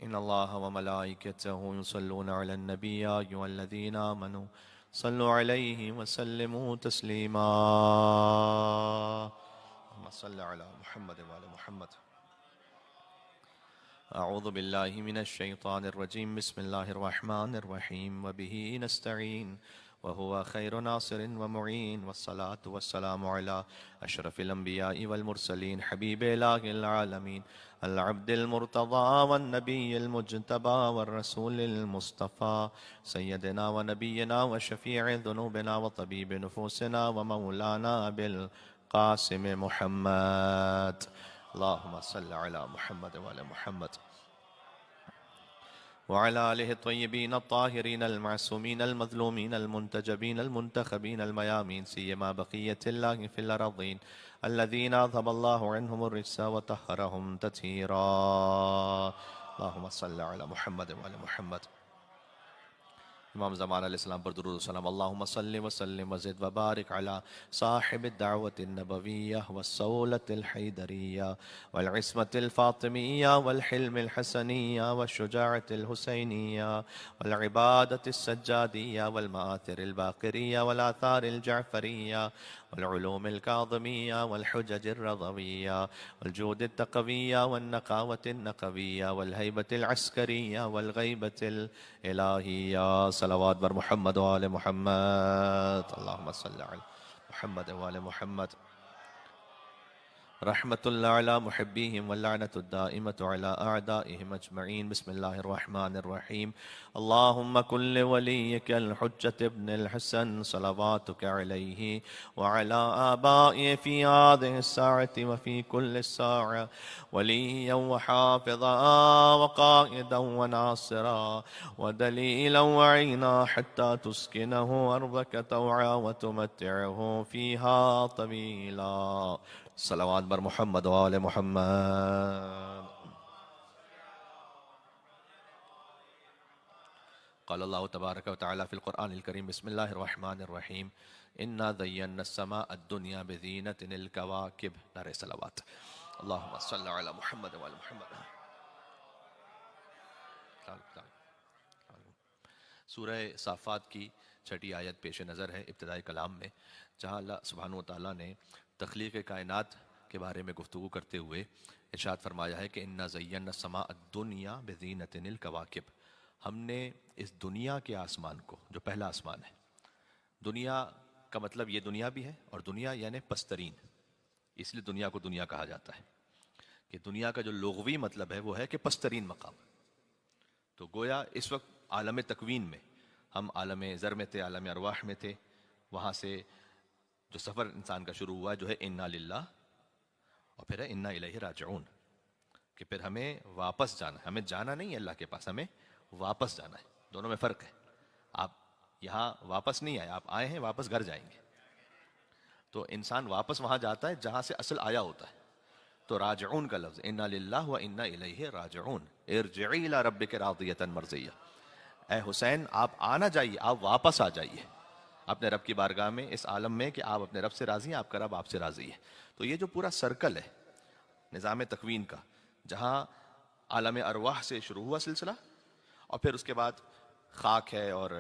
إن الله وملائكته يصلون على النبي يا أيها الذين آمنوا صلوا عليه وسلموا تسليما اللهم صل على محمد وعلى محمد. أعوذ بالله من الشيطان الرجيم. بسم الله الرحمن الرحيم. وبه نستعين وهو خير ناصر ومعين، والصلاة والسلام على أشرف الأنبياء والمرسلين حبيب إله العالمين العبد المرتضى والنبي المجتبى والرسول المصطفى سيدنا ونبينا وشفيع ذنوبنا وطبيب نفوسنا ومولانا أبي القاسم محمد. اللهم صل على محمد وعلى محمد وعلى آله الطيبين الطاهرين المعصومين المظلومين المنتجبين المنتخبين الميامين، سيما بقية الله في الأرضين الذين أذهب الله عنهم الرجس وطهرهم تطهيرا. اللهم صل على محمد وعلى محمد. امام زمان علیہ السلام پر درود و سلام. اللہم صلی وسلم وزد وبارک علی صاحب الدعوة النبویہ والصولة الحیدریہ والعصمة الفاطمیہ والحلم الحسنیہ والشجاعة الحسینیہ والعبادة السجادیہ والمآثر الباقریہ والآثار الجعفریہ والعلوم الكاظمية والحجج الرضوية والجود التقوية والنقاوة النقوية والهيبة العسكرية والغيبة الإلهية. صلوات بر محمد وآل محمد. اللهم صل على محمد وآل محمد. رحمة الله على محبيهم واللعنة الدائمة على أعدائهم أجمعين. بسم الله الرحمن الرحيم. اللهم كن لوليك الحجة ابن الحسن صلواتك عليه وعلى آبائه في هذه الساعة وفي كل الساعة وليا وحافظا وقائدا وناصرا ودليلا وعينا حتى تسكنه أرضك طوعا وتمتعه فيها طويلا. صلوات بر محمد وآل محمد. قال الله تبارك وتعالى في القرآن الكريم. بسم الله الرحمن الرحيم. إنا زينا السماء الدنيا بزينة الكواكب. نعرہ صلوات. اللهم صل على محمد وآل محمد. سورہ صافات کی چھٹی آیت پیش نظر ہے ابتدائی کلام میں، جہاں اللہ سبحانہ وتعالیٰ نے تخلیق کائنات کے بارے میں گفتگو کرتے ہوئے ارشاد فرمایا ہے کہ انا زینا السماء الدنیا بزینۃ الکواکب. ہم نے اس دنیا کے آسمان کو، جو پہلا آسمان ہے، دنیا کا مطلب یہ دنیا بھی ہے، اور دنیا یعنی پسترین، اس لیے دنیا کو دنیا کہا جاتا ہے کہ دنیا کا جو لغوی مطلب ہے وہ ہے کہ پسترین مقام. تو گویا اس وقت عالم تکوین میں ہم عالم ذر میں تھے، عالم ارواح میں تھے. وہاں سے جو سفر انسان کا شروع ہوا جو ہے انا للہ، اور پھر ہے انا الیہ راجعون، کہ پھر ہمیں واپس جانا ہے. ہمیں جانا نہیں ہے اللہ کے پاس، ہمیں واپس جانا ہے. دونوں میں فرق ہے. آپ یہاں واپس نہیں آئے، آپ آئے ہیں، واپس گھر جائیں گے. تو انسان واپس وہاں جاتا ہے جہاں سے اصل آیا ہوتا ہے. تو راجعون کا لفظ انا للہ و انا الیہ راجعون. ارجعی الی ربک راضیۃ مرضیہ. اے حسین آپ آنا جائیے، آپ واپس آ جائیے اپنے رب کی بارگاہ میں، اس عالم میں کہ آپ اپنے رب سے راضی ہیں، آپ کا رب آپ سے راضی ہے. تو یہ جو پورا سرکل ہے نظام تکوین کا، جہاں عالم ارواح سے شروع ہوا سلسلہ، اور پھر اس کے بعد خاک ہے، اور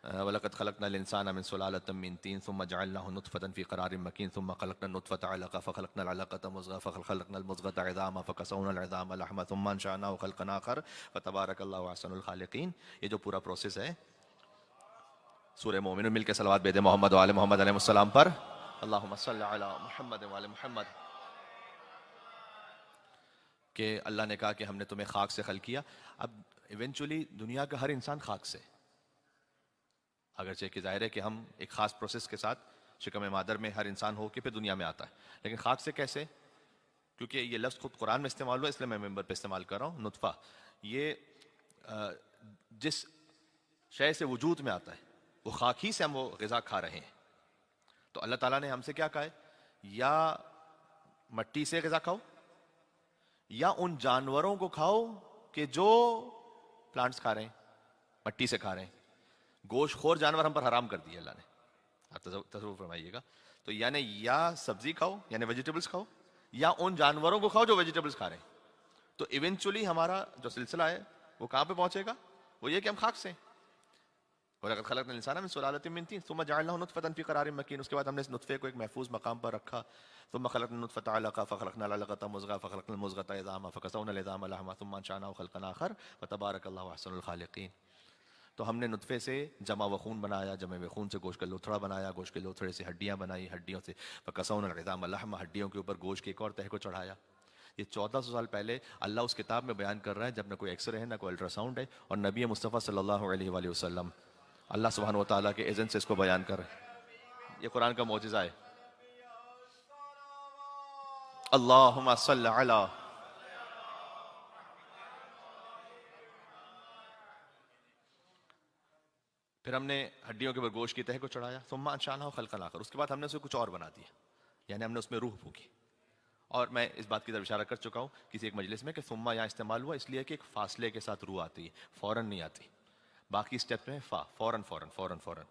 وَلَقَدْ خَلَقْنَا الْإِنسَانَ مِنْ سُلَالَةٍ مِنْ طِينٍ ثُمَّ جَعَلْنَاهُ نُطْفَةً فِي قَرَارٍ مَكِينٍ ثُمَّ خَلَقْنَا النُّطْفَةَ عَلَقَةً فَخَلَقْنَا الْعَلَقَةَ مُضْغَةً فَخَلَقْنَا الْمُضْغَةَ عِظَامًا فَكَسَوْنَا الْعِظَامَ لَحْمًا ثُمَّ أَنشَأْنَاهُ خَلْقًا آخَرَ فَتَبَارَكَ اللَّهُ أَحْسَنُ الْخَالِقِينَ. یہ جو پورا پروسیس ہے، سورہ مومنون مل کے صلوات بھیجیں محمد و آل محمد علیہ السلام پر. اللہم صل علی محمد و آل محمد. کہ اللہ نے کہا کہ ہم نے تمہیں خاک سے خلق کیا. اب ایونچولی دنیا کا ہر انسان خاک سے، اگرچہ کہ ظاہر ہے کہ ہم ایک خاص پروسیس کے ساتھ شکم مادر میں ہر انسان ہو کے پھر دنیا میں آتا ہے، لیکن خاک سے کیسے؟ کیونکہ یہ لفظ خود قرآن میں استعمال ہوا، اس لیے میں ممبر پہ استعمال کر رہا ہوں. نطفہ یہ جس شے سے وجود میں آتا ہے وہ خاک ہی سے ہم وہ غذا کھا رہے ہیں. تو اللہ تعالیٰ نے ہم سے کیا کہا ہے؟ یا مٹی سے غذا کھاؤ، یا ان جانوروں کو کھاؤ کہ جو پلانٹس کھا رہے ہیں، مٹی سے کھا رہے ہیں. گوشت خور جانور ہم پر حرام کر دیے اللہ نے. آپ تصور فرمائیے گا. تو یعنی یا سبزی کھاؤ یعنی ویجیٹیبلز کھاؤ، یا ان جانوروں کو کھاؤ جو ویجیٹیبلز کھا رہے ہیں. تو ایونچولی ہمارا جو سلسلہ ہے وہ کہاں پہ پہنچے گا؟ وہ یہ کہ ہم خاک سے، وَلَقَدْ خَلَقْنَا الْإِنسَانَ مِنْ سُلَالَةٍ مِنْ طِينٍ ثُمَّ جَعَلْنَاهُ نُطْفَةً فِي قَرَارٍ مَكِينٍ، اس کے بعد ہم نے اس نطفے کو ایک محفوظ مقام پر رکھا. ثُمَّ خَلَقْنَا النُّطْفَةَ عَلَقَةً فَخَلَقْنَا الْعَلَقَةَ مُضْغَةً فَخَلَقْنَا الْمُضْغَةَ عِظَامًا فَكَسَوْنَا الْعِظَامَ لَحْمًا ثُمَّ أَنشَأْنَاهُ خَلْقًا آخَرَ فَتَبَارَكَ اللَّهُ أَحْسَنُ الْخَالِقِينَ. تو ہم نے نطفے سے جمع و خون بنایا، جمع و خون سے گوشت کا لوتھڑا بنایا، گوشت کے لوتھڑے سے ہڈیاں بنائی، ہڈیوں سے فَكَسَوْنَا الْعِظَامَ لَحْمًا، ہڈیوں کے اوپر گوشت کے ایک اور تہہ کو چڑھایا. یہ 1400 سال پہلے اللہ اس کتاب میں بیان کر رہا ہے، جب نہ کوئی ایکس رے ہے نہ کوئی الٹرا ساؤنڈ ہے، اور نبی مصطفیٰ صلی اللہ علیہ وآلہ وسلم اللہ سبحانہ و تعالیٰ کے اذن سے اس کو بیان کر رہے ہیں. یہ قرآن کا معجزہ ہے. اللہم صل علی. پھر ہم نے ہڈیوں کے اوپر گوشت کی تہہ کو چڑھایا. ثم انشأناہ خلقا آخر، اس کے بعد ہم نے اسے کچھ اور بنا دیا، یعنی ہم نے اس میں روح پھونکی. اور میں اس بات کی طرف اشارہ کر چکا ہوں کسی ایک مجلس میں کہ ثم یہاں استعمال ہوا اس لیے کہ ایک فاصلے کے ساتھ روح آتی ہے، فوراً نہیں آتی. باقی اسٹیپ میں فوراً فوراً فوراً فوراً.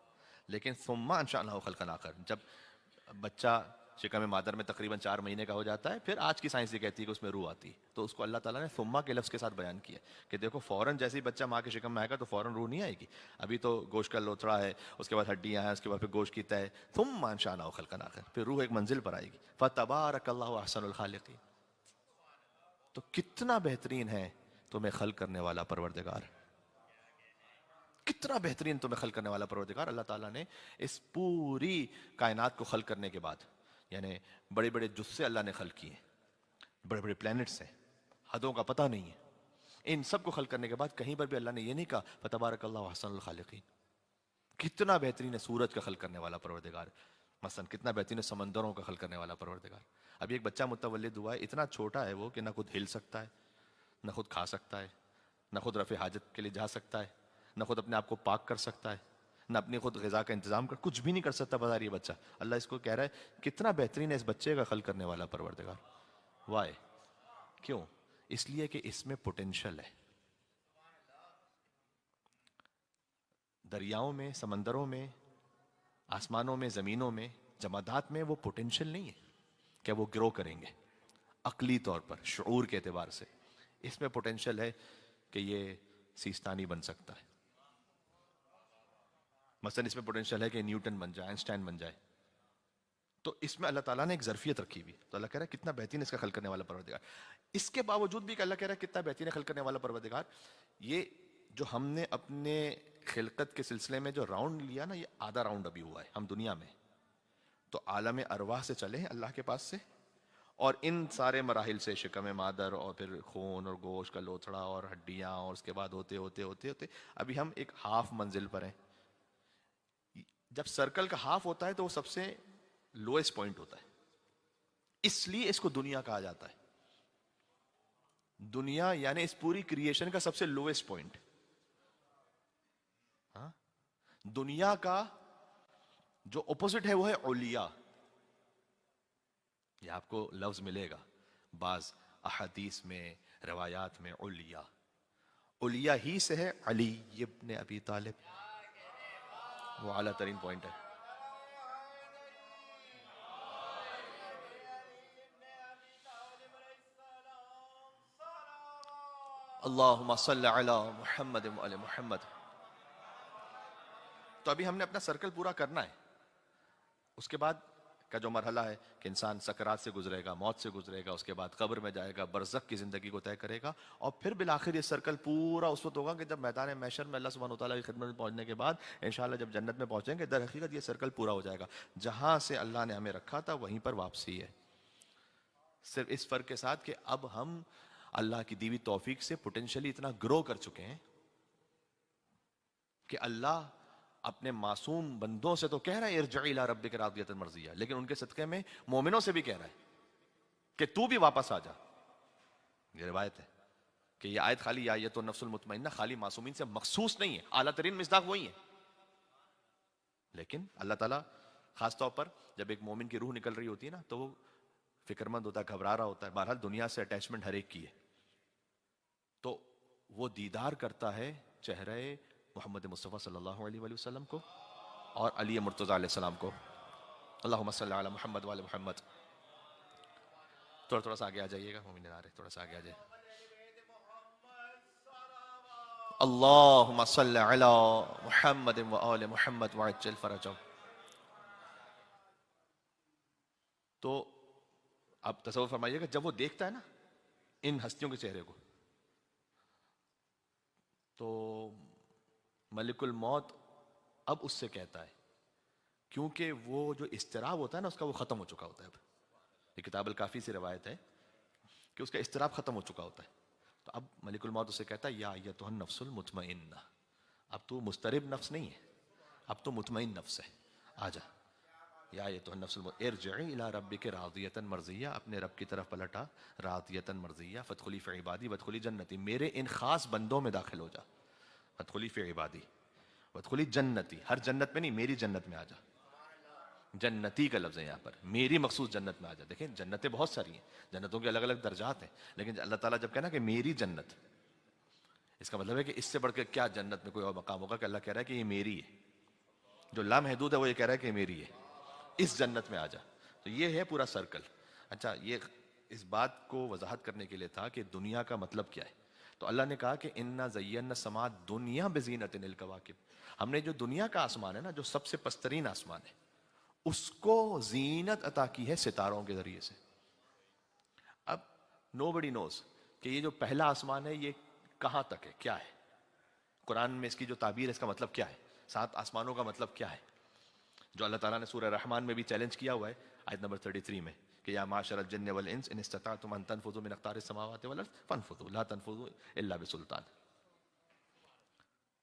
لیکن ثم انشأناہ خلقا آخر، جب بچہ شکم مادر میں تقریباً 4 مہینے کا ہو جاتا ہے، پھر آج کی سائنس یہ کہتی ہے کہ اس میں روح آتی ہے. تو اس کو اللہ تعالیٰ نے ثم کے لفظ کے ساتھ بیان کیا کہ دیکھو فوراً جیسے ہی بچہ ماں کے شکم میں آئے گا تو فوراً روح نہیں آئے گی. ابھی تو گوشت کا لوتھڑا ہے، اس کے بعد ہڈیاں ہیں، اس کے بعد پھر گوشت کی تہہ. ثم انشأناہ خلقا آخر، پھر روح ایک منزل پر آئے گی. فتبارک اللہ احسن الخالقین. تو کتنا بہترین ہے تمہیں خلق کرنے والا پروردگار، کتنا بہترین تمہیں خلق کرنے والا پروردگار. اللہ تعالیٰ نے اس پوری کائنات کو خلق کرنے کے بعد، یعنی بڑے بڑے جثے اللہ نے خلق کیے، بڑے بڑے پلینٹس ہیں، حدوں کا پتہ نہیں ہے. ان سب کو خلق کرنے کے بعد کہیں پر بھی اللہ نے یہ نہیں کہا فتبارک اللہ احسن الخالقین. کتنا بہترین ہے سورج کا خلق کرنے والا پروردگار، مثلا کتنا بہترین ہے سمندروں کا خلق کرنے والا پروردگار. ابھی ایک بچہ متولد ہوا ہے، اتنا چھوٹا ہے وہ کہ نہ خود ہل سکتا ہے، نہ خود کھا سکتا ہے، نہ خود رفع حاجت کے لیے جا سکتا ہے، نہ خود اپنے آپ کو پاک کر سکتا ہے، نہ اپنی خود غذا کا انتظام کر، کچھ بھی نہیں کر سکتا بظاہر یہ بچہ. اللہ اس کو کہہ رہا ہے کتنا بہترین ہے اس بچے کا خلق کرنے والا پروردگار. وائے؟ کیوں؟ اس لیے کہ اس میں پوٹینشل ہے. دریاؤں میں، سمندروں میں، آسمانوں میں، زمینوں میں، جمادات میں وہ پوٹینشل نہیں ہے کہ وہ گرو کریں گے عقلی طور پر، شعور کے اعتبار سے. اس میں پوٹینشل ہے کہ یہ سیستانی بن سکتا ہے. مثلا اس میں پوٹینشل ہے کہ نیوٹن بن جائے، آئنسٹائن بن جائے. تو اس میں اللہ تعالیٰ نے ایک ظرفیت رکھی ہوئی. تو اللہ کہہ رہا ہے کتنا بہترین اس کا خلق کرنے والا پروردگار. اس کے باوجود بھی کہ اللہ کہہ رہا ہے کتنا بہترین خلق کرنے والا پروردگار، یہ جو ہم نے اپنے خلقت کے سلسلے میں جو راؤنڈ لیا نا، یہ آدھا راؤنڈ ابھی ہوا ہے ہم دنیا میں. تو عالم ارواح سے چلے ہیں اللہ کے پاس سے، اور ان سارے مراحل سے، شکم مادر اور پھر خون اور گوشت کا لوتھڑا اور ہڈیاں، اور اس کے بعد ہوتے ہوتے ہوتے ہوتے ابھی ہم ایک ہاف منزل پر ہیں. جب سرکل کا ہاف ہوتا ہے تو وہ سب سے لوئسٹ پوائنٹ ہوتا ہے، اس لیے اس کو دنیا کہا جاتا ہے. دنیا یعنی اس پوری کریشن کا سب سے لوئسٹ پوائنٹ. ہاں، دنیا کا جو اپوزٹ ہے وہ ہے علیا. یہ آپ کو لفظ ملے گا بعض احادیث میں، روایات میں. علیا، علیا ہی سے ہے علی ابن ابی طالب، وہ اعلیٰ ترین پوائنٹ ہے. اللہم صل علی محمد وعلی محمد. تو ابھی ہم نے اپنا سرکل پورا کرنا ہے. اس کے بعد کا جو مرحلہ ہے کہ انسان سکرات سے گزرے گا، موت سے گزرے گا، اس کے بعد قبر میں جائے گا، برزخ کی زندگی کو طے کرے گا، اور پھر بالآخر یہ سرکل پورا اس وقت ہوگا کہ جب میدان محشر میں اللہ سبحانہ وتعالیٰ کی خدمت میں پہنچنے کے بعد انشاءاللہ جب جنت میں پہنچیں گے، در حقیقت یہ سرکل پورا ہو جائے گا. جہاں سے اللہ نے ہمیں رکھا تھا وہیں پر واپسی ہے، صرف اس فرق کے ساتھ کہ اب ہم اللہ کی دیوی توفیق سے پوٹینشلی اتنا گرو کر چکے ہیں کہ اللہ اپنے معصوم بندوں سے تو کہہ رہا ہے ارجع الی ربک راضیۃ مرضیہ، لیکن ان کے صدقے میں مومنوں سے بھی کہہ رہا ہے کہ تو بھی واپس آ جا. یہ روایت ہے کہ یہ آیت خالی یا آیت النفس المطمئنہ خالی معصومین سے مخصوص نہیں ہے، اعلیٰ ترین مصداق وہی ہے. لیکن اللہ تعالیٰ خاص طور پر جب ایک مومن کی روح نکل رہی ہوتی ہے نا تو وہ فکر مند ہوتا ہے، گھبرا رہا ہوتا ہے. بہرحال دنیا سے اٹیچمنٹ ہر ایک کی ہے، تو وہ دیدار کرتا ہے چہرے محمد مصطفیٰ صلی اللہ علیہ وآلہ وسلم کو اور علی مرتضیٰ علیہ السلام کو. اللہم صلی علی محمد وعلی محمد. تھوڑا سا آگے آ جائیے گا، مومن آ رہے، تھوڑا سا آگے آ جائے. اللہم صلی علی محمد و آل محمد وعجل فرجہم. تو اب تصور فرمائیے گا جب وہ دیکھتا ہے نا ان ہستیوں کے چہرے کو، تو ملک الموت اب اس سے کہتا ہے، کیونکہ وہ جو اضطراب ہوتا ہے نا اس کا وہ ختم ہو چکا ہوتا ہے. اب یہ کتاب الکافی سے روایت ہے کہ اس کا اضطراب ختم ہو چکا ہوتا ہے. تو اب ملک الموت اسے کہتا ہے یا ایتھا النفس المطمئنہ، اب تو مضطرب نفس نہیں ہے، اب تو مطمئن نفس ہے، آ جا. یا ایتھا النفس ارجعی الی ربک راضیۃ مرضیہ، اپنے رب کی طرف پلٹا راضیۃ مرضیہ، فادخلی فی عبادی وادخلی جنتی، میرے ان خاص بندوں میں داخل ہو جا. فادخلی فی عبادی وادخلی جنتی، ہر جنت میں نہیں، میری جنت میں آ جا. جنتی کا لفظ ہے یہاں پر، میری مخصوص جنت میں آ جا. دیکھیں جنتیں بہت ساری ہیں، جنتوں کے الگ الگ درجات ہیں، لیکن اللہ تعالیٰ جب کہنا کہ میری جنت، اس کا مطلب ہے کہ اس سے بڑھ کے کیا جنت میں کوئی اور مقام ہوگا کہ اللہ کہہ رہا ہے کہ یہ میری ہے. جو لامحدود ہے وہ یہ کہہ رہا ہے کہ میری ہے، اس جنت میں آ جا. تو یہ ہے پورا سرکل. اچھا، یہ اس بات کو وضاحت کرنے کے لیے تھا کہ دنیا کا مطلب کیا ہے. تو اللہ نے کہا کہ انا زینا السماء دنیا بزینت الکواکب، ہم نے جو دنیا کا آسمان ہے نا، جو سب سے پسترین آسمان ہے، اس کو زینت عطا کی ہے ستاروں کے ذریعے سے. اب نو بڈی نوز کہ یہ جو پہلا آسمان ہے یہ کہاں تک ہے، کیا ہے. قرآن میں اس کی جو تعبیر ہے اس کا مطلب کیا ہے، 7 آسمانوں کا مطلب کیا ہے، جو اللہ تعالیٰ نے سورہ رحمان میں بھی چیلنج کیا ہوا ہے آیت نمبر 33 میں کہ یا معاشر الجن والانس ان استطعتم ان تنفذوا من اقطار السماوات والارض فانفذوا لا تنفذوا الا بسلطان.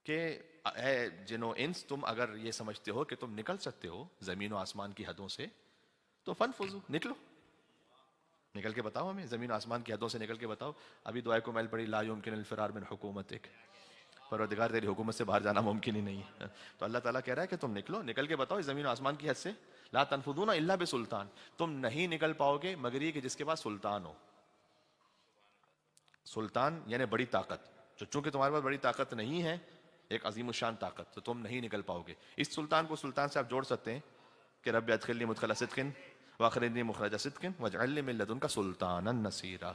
کہ اے جن و انس، تم اگر یہ سمجھتے ہو کہ تم نکل سکتے ہو زمین و آسمان کی حدوں سے تو فانفذوا، نکلو، نکل کے بتاؤ ہمیں، زمین و آسمان کی حدوں سے نکل کے بتاؤ. ابھی دعائے کو میل پڑی لا یمکن الفرار من حکومتک، پروردگار تیری حکومت سے باہر جانا ممکن ہی نہیں ہے. تو اللہ تعالیٰ کہہ رہا ہے کہ تم نکلو، نکل کے بتاؤ اس زمین و آسمان کی حد سے. لا تنفذون الا بسلطان، تم نہیں نکل پاؤ گے مگر یہ کہ جس کے پاس سلطان ہو. سلطان یعنی بڑی طاقت. جو چونکہ تمہارے پاس بڑی طاقت نہیں ہے، ایک عظیم الشان طاقت، تو تم نہیں نکل پاؤ گے. اس سلطان کو سلطان سے آپ جوڑ سکتے ہیں کہ رب ادخلنی مدخل صدق واخرجنی مخرج صدق واجعل لي من لدنک سلطانا نصیرا.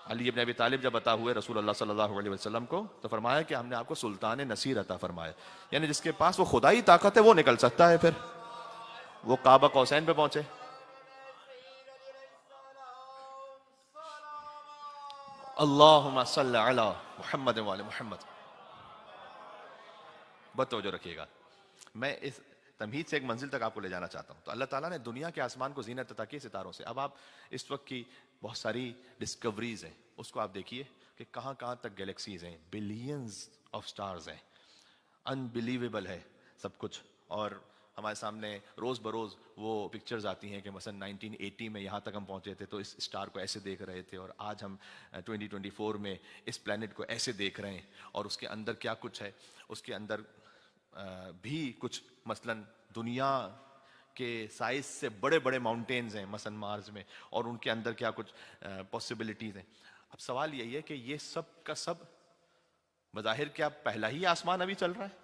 علی ابن ابی طالب جب عطا ہوئے رسول اللہ صلی اللہ علیہ وسلم کو تو فرمایا کہ ہم نے آپ کو سلطان نصیر عطا فرمایا، یعنی جس کے پاس وہ خدائی طاقت ہے وہ نکل سکتا ہے. پھر وہ کعبہ قوسین پہ پہنچے. اللہم صلی علی محمد وعلی محمد. بہت توجہ رکھیے گا، میں اس تمہید سے ایک منزل تک آپ کو لے جانا چاہتا ہوں. تو اللہ تعالیٰ نے دنیا کے آسمان کو زینت عطا کی ستاروں سے. اب آپ اس وقت کی بہت ساری ڈسکوریز ہیں اس کو آپ دیکھیے کہ کہاں کہاں تک گیلیکسیز ہیں، بلینز آف سٹارز ہیں، انبلیویبل ہے سب کچھ. اور ہمارے سامنے روز بروز وہ پکچرز آتی ہیں کہ مثلا 1980 میں یہاں تک ہم پہنچے تھے تو اس اسٹار کو ایسے دیکھ رہے تھے، اور آج ہم 2024 میں اس پلانٹ کو ایسے دیکھ رہے ہیں. اور اس کے اندر کیا کچھ ہے، اس کے اندر بھی کچھ مثلا دنیا کے سائز سے بڑے بڑے ماؤنٹینز ہیں مثلا مارس میں، اور ان کے اندر کیا کچھ پاسبلٹیز ہیں. اب سوال یہی ہے کہ یہ سب کا سب بظاہر کیا پہلا ہی آسمان ابھی چل رہا ہے؟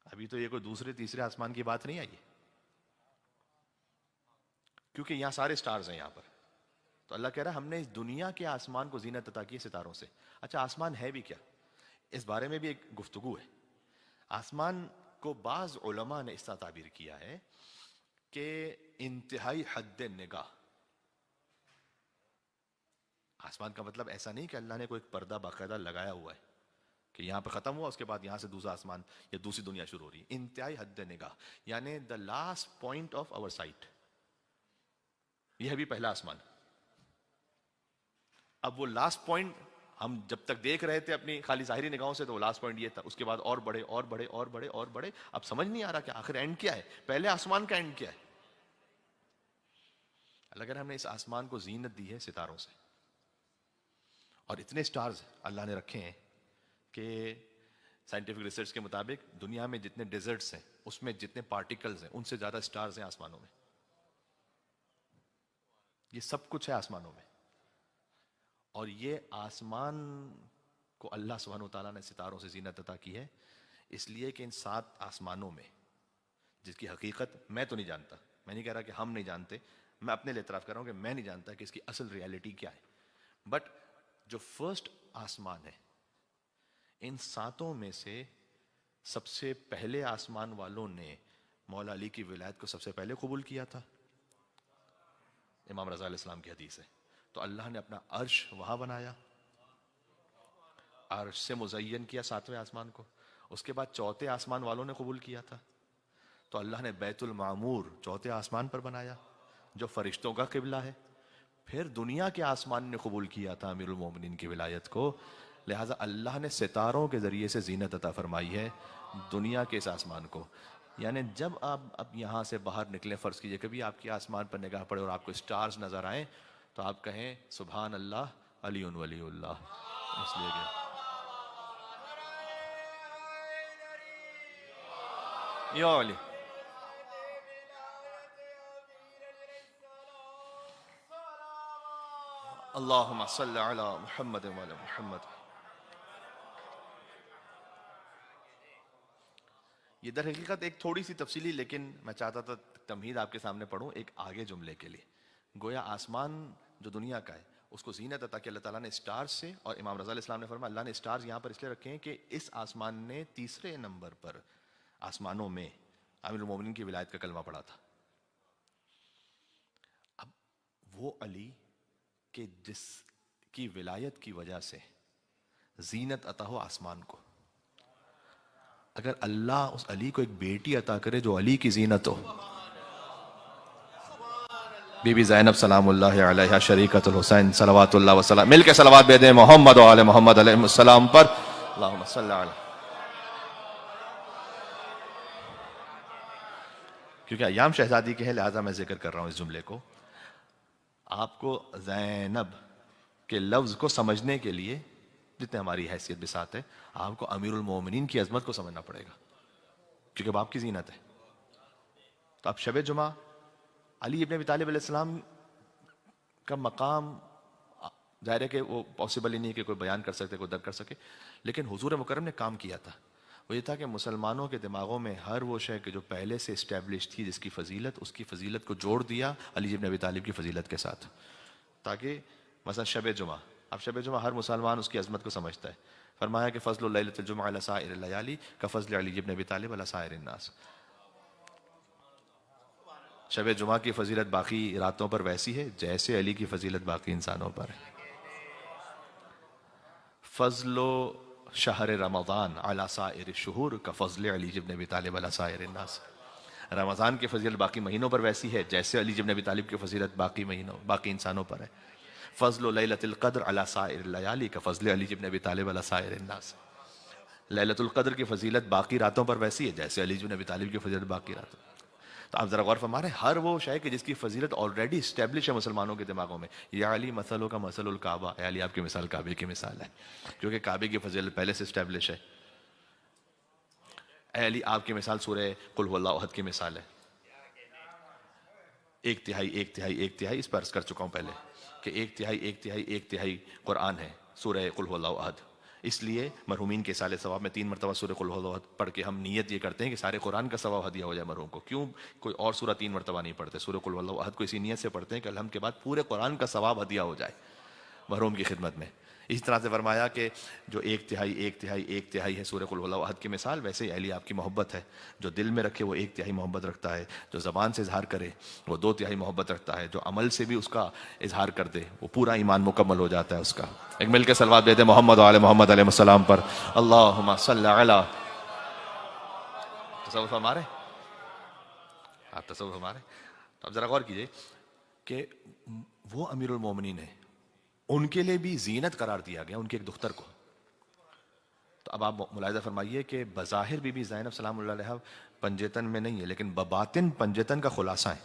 ابھی تو یہ کوئی دوسرے تیسرے آسمان کی بات نہیں آئی ہے، کیونکہ یہاں سارے سٹارز ہیں یہاں پر. تو اللہ کہہ رہا ہے ہم نے اس دنیا کے آسمان کو زینت عطا کی ستاروں سے. اچھا آسمان ہے بھی کیا، اس بارے میں بھی ایک گفتگو ہے. آسمان کو بعض علماء نے اس طرح تعبیر کیا ہے کہ انتہائی حد نگاہ. آسمان کا مطلب ایسا نہیں کہ اللہ نے کوئی پردہ باقاعدہ لگایا ہوا ہے کہ یہاں پہ ختم ہوا اس کے بعد یہاں سے دوسرا آسمان یا دوسری دنیا شروع ہو رہی ہے. انتہائی حد نگاہ یعنی the last point of our sight, یہ ہے بھی پہلا آسمان. اب وہ لاسٹ پوائنٹ ہم جب تک دیکھ رہے تھے اپنی خالی ظاہری نگاہوں سے تو وہ لاسٹ پوائنٹ یہ تھا، اس کے بعد اور بڑے اور بڑے اور بڑے اور بڑے. اب سمجھ نہیں آ رہا کہ آخر اینڈ کیا ہے، پہلے آسمان کا اینڈ کیا ہے. اگر ہم نے اس آسمان کو زینت دی ہے ستاروں سے، اور اتنے سٹارز اللہ نے رکھے ہیں کہ سائنٹیفک ریسرچ کے مطابق دنیا میں جتنے ڈیزرٹس ہیں اس میں جتنے پارٹیکلز ہیں ان سے زیادہ سٹارز ہیں آسمانوں میں. یہ سب کچھ ہے آسمانوں میں. اور یہ آسمان کو اللہ سبحانہ وتعالیٰ نے ستاروں سے زینت عطا کی ہے اس لیے کہ ان 7 آسمانوں میں، جس کی حقیقت میں تو نہیں جانتا، میں نہیں کہہ رہا کہ ہم نہیں جانتے، میں اپنے لیے اعتراف کر رہا ہوں کہ میں نہیں جانتا کہ اس کی اصل ریالٹی کیا ہے، بٹ جو فرسٹ آسمان ہے، ان 7 میں سے سب سے پہلے آسمان والوں نے مولا علی کی ولایت کو سب سے پہلے قبول کیا تھا، امام رضا علیہ السلام کی حدیث ہے۔ تو اللہ نے اپنا عرش وہاں بنایا، عرش سے مزین کیا 7ویں آسمان کو، اس کے بعد 4تھے آسمان والوں نے قبول کیا تھا، تو اللہ نے بیت المعمور 4تھے آسمان پر بنایا جو فرشتوں کا قبلہ ہے، پھر دنیا کے آسمان نے قبول کیا تھا امیر المومنین کی ولایت کو، لہٰذا اللہ نے ستاروں کے ذریعے سے زینت عطا فرمائی ہے دنیا کے اس آسمان کو۔ یعنی جب آپ اب یہاں سے باہر نکلیں، فرض کیجئے کبھی آپ کی آسمان پر نگاہ پڑے اور آپ کو سٹارز نظر آئیں تو آپ کہیں سبحان اللہ علی ولی اللہ، اس لیے کہ یا علی اللہم صلی علی محمد وعلی محمد۔ یہ در حقیقت ایک تھوڑی سی تفصیلی، لیکن میں چاہتا تھا تمہید آپ کے سامنے پڑھوں ایک آگے جملے کے لیے۔ گویا آسمان جو دنیا کا ہے اس کو زینت عطا کہ اللہ تعالیٰ نے اسٹارز سے، اور امام رضا علیہ السلام نے فرمایا اللہ نے اسٹارز یہاں پر اس لیے رکھے ہیں کہ اس آسمان نے 3 نمبر پر آسمانوں میں امیر المومنین کی ولایت کا کلمہ پڑھا تھا۔ اب وہ علی کہ جس کی ولایت کی وجہ سے زینت عطا ہو آسمان کو، اگر اللہ اس علی کو ایک بیٹی عطا کرے جو علی کی زینت ہو، بی بی زینب سلام اللہ علیہا شریکۃ الحسین صلوات اللہ وسلم، مل کے صلوات بے دیں محمد و آل محمد علیہ السلام پر، اللہم صلی علی۔ کیونکہ ایام شہزادی کے ہیں لہٰذا میں ذکر کر رہا ہوں اس جملے کو۔ آپ کو زینب کے لفظ کو سمجھنے کے لیے جتنے ہماری حیثیت بساط ہے، آپ کو امیر المومنین کی عظمت کو سمجھنا پڑے گا، کیونکہ باپ کی زینت ہے۔ تو اب شب جمعہ علی ابن ابی طالب علیہ السلام کا مقام ظاہر ہے کہ وہ پاسبل ہی نہیں کہ کوئی بیان کر سکتے، کوئی درک کر سکے، لیکن حضور مکرم نے کام کیا تھا، وہ یہ تھا کہ مسلمانوں کے دماغوں میں ہر وہ شے کہ جو پہلے سے اسٹیبلش تھی جس کی فضیلت، اس کی فضیلت کو جوڑ دیا علی ابن ابی طالب کی فضیلت کے ساتھ، تاکہ مثلا شب جمعہ، اب شب جمعہ ہر مسلمان اس کی عظمت کو سمجھتا ہے۔ فرمایا کہ فضل لیلۃ الجمعہ علی سائر اللیالی کفضل علی ابن ابی طالب علی سائر الناس، شب جمعہ کی فضیلت باقی راتوں پر ویسی ہے جیسے علی کی فضیلت باقی انسانوں پر ہے۔ فضل شہر رمضان علی سائر الشہور کفضل علی ابن ابی طالب علی سائر الناس، رمضان کی فضیلت باقی مہینوں پر ویسی ہے جیسے علی ابن ابی طالب کی فضیلت باقی انسانوں پر ہے۔ فضل لیلۃ القدر علی سائر اللیالی کفضل علی ابن ابی طالب علی سائر الناس، لیلۃ القدر کی فضیلت باقی راتوں پر ویسی ہے جیسے علی ابن ابی طالب کی فضیلت باقی راتوں۔ تو آپ ذرا غور فرما رہے ہیں، ہر وہ شے کہ جس کی فضیلت آلریڈی اسٹیبلش ہے مسلمانوں کے دماغوں میں، یا علی مثلوں کا مثل الکعبہ، اے علی آپ کی مثال کعبے کی مثال ہے، کیونکہ کعبے کی فضیلت پہلے سے اسٹیبلش ہے۔ اے علی آپ کی مثال سورہ قل هو اللہ احد کی مثال ہے، 1/3 اس پر عرض کر چکا ہوں پہلے کہ 1/3 قرآن ہے سورہ قل هو اللہ احد، اس لیے مرحومین کے سال ثواب میں 3 مرتبہ سورہ قل هو اللہ احد پڑھ کے ہم نیت یہ کرتے ہیں کہ سارے قرآن کا ثواب ہدیہ ہو جائے مرحوم کو۔ کیوں کوئی اور سورہ 3 مرتبہ نہیں پڑھتے؟ سورہ قل هو اللہ احد کو اسی نیت سے پڑھتے ہیں کہ الحمد کے بعد پورے قرآن کا ثواب ہدیہ ہو جائے مرحوم کی خدمت میں۔ اس طرح سے فرمایا کہ جو 1/3 ہے سورہ قل هو اللہ احد کی مثال، ویسے ہی علی آپ کی محبت ہے، جو دل میں رکھے وہ 1/3 محبت رکھتا ہے، جو زبان سے اظہار کرے وہ 2/3 محبت رکھتا ہے، جو عمل سے بھی اس کا اظہار کر دے وہ پورا ایمان مکمل ہو جاتا ہے اس کا۔ ایک مل کے صلوات دے دے محمد و آل محمد علیہ السلام پر، اللہم صلی علی۔ تصور ہمارے آپ تصور ہمارے اب ذرا غور کیجئے کہ وہ امیر المومنین ہیں، ان کے لیے بھی زینت قرار دیا گیا ان کے ایک دختر کو۔ تو اب آپ ملاحظہ فرمائیے کہ بظاہر بی بی زینب سلام اللہ علیہ پنجتن میں نہیں ہے، لیکن بباطن پنجتن کا خلاصہ ہے۔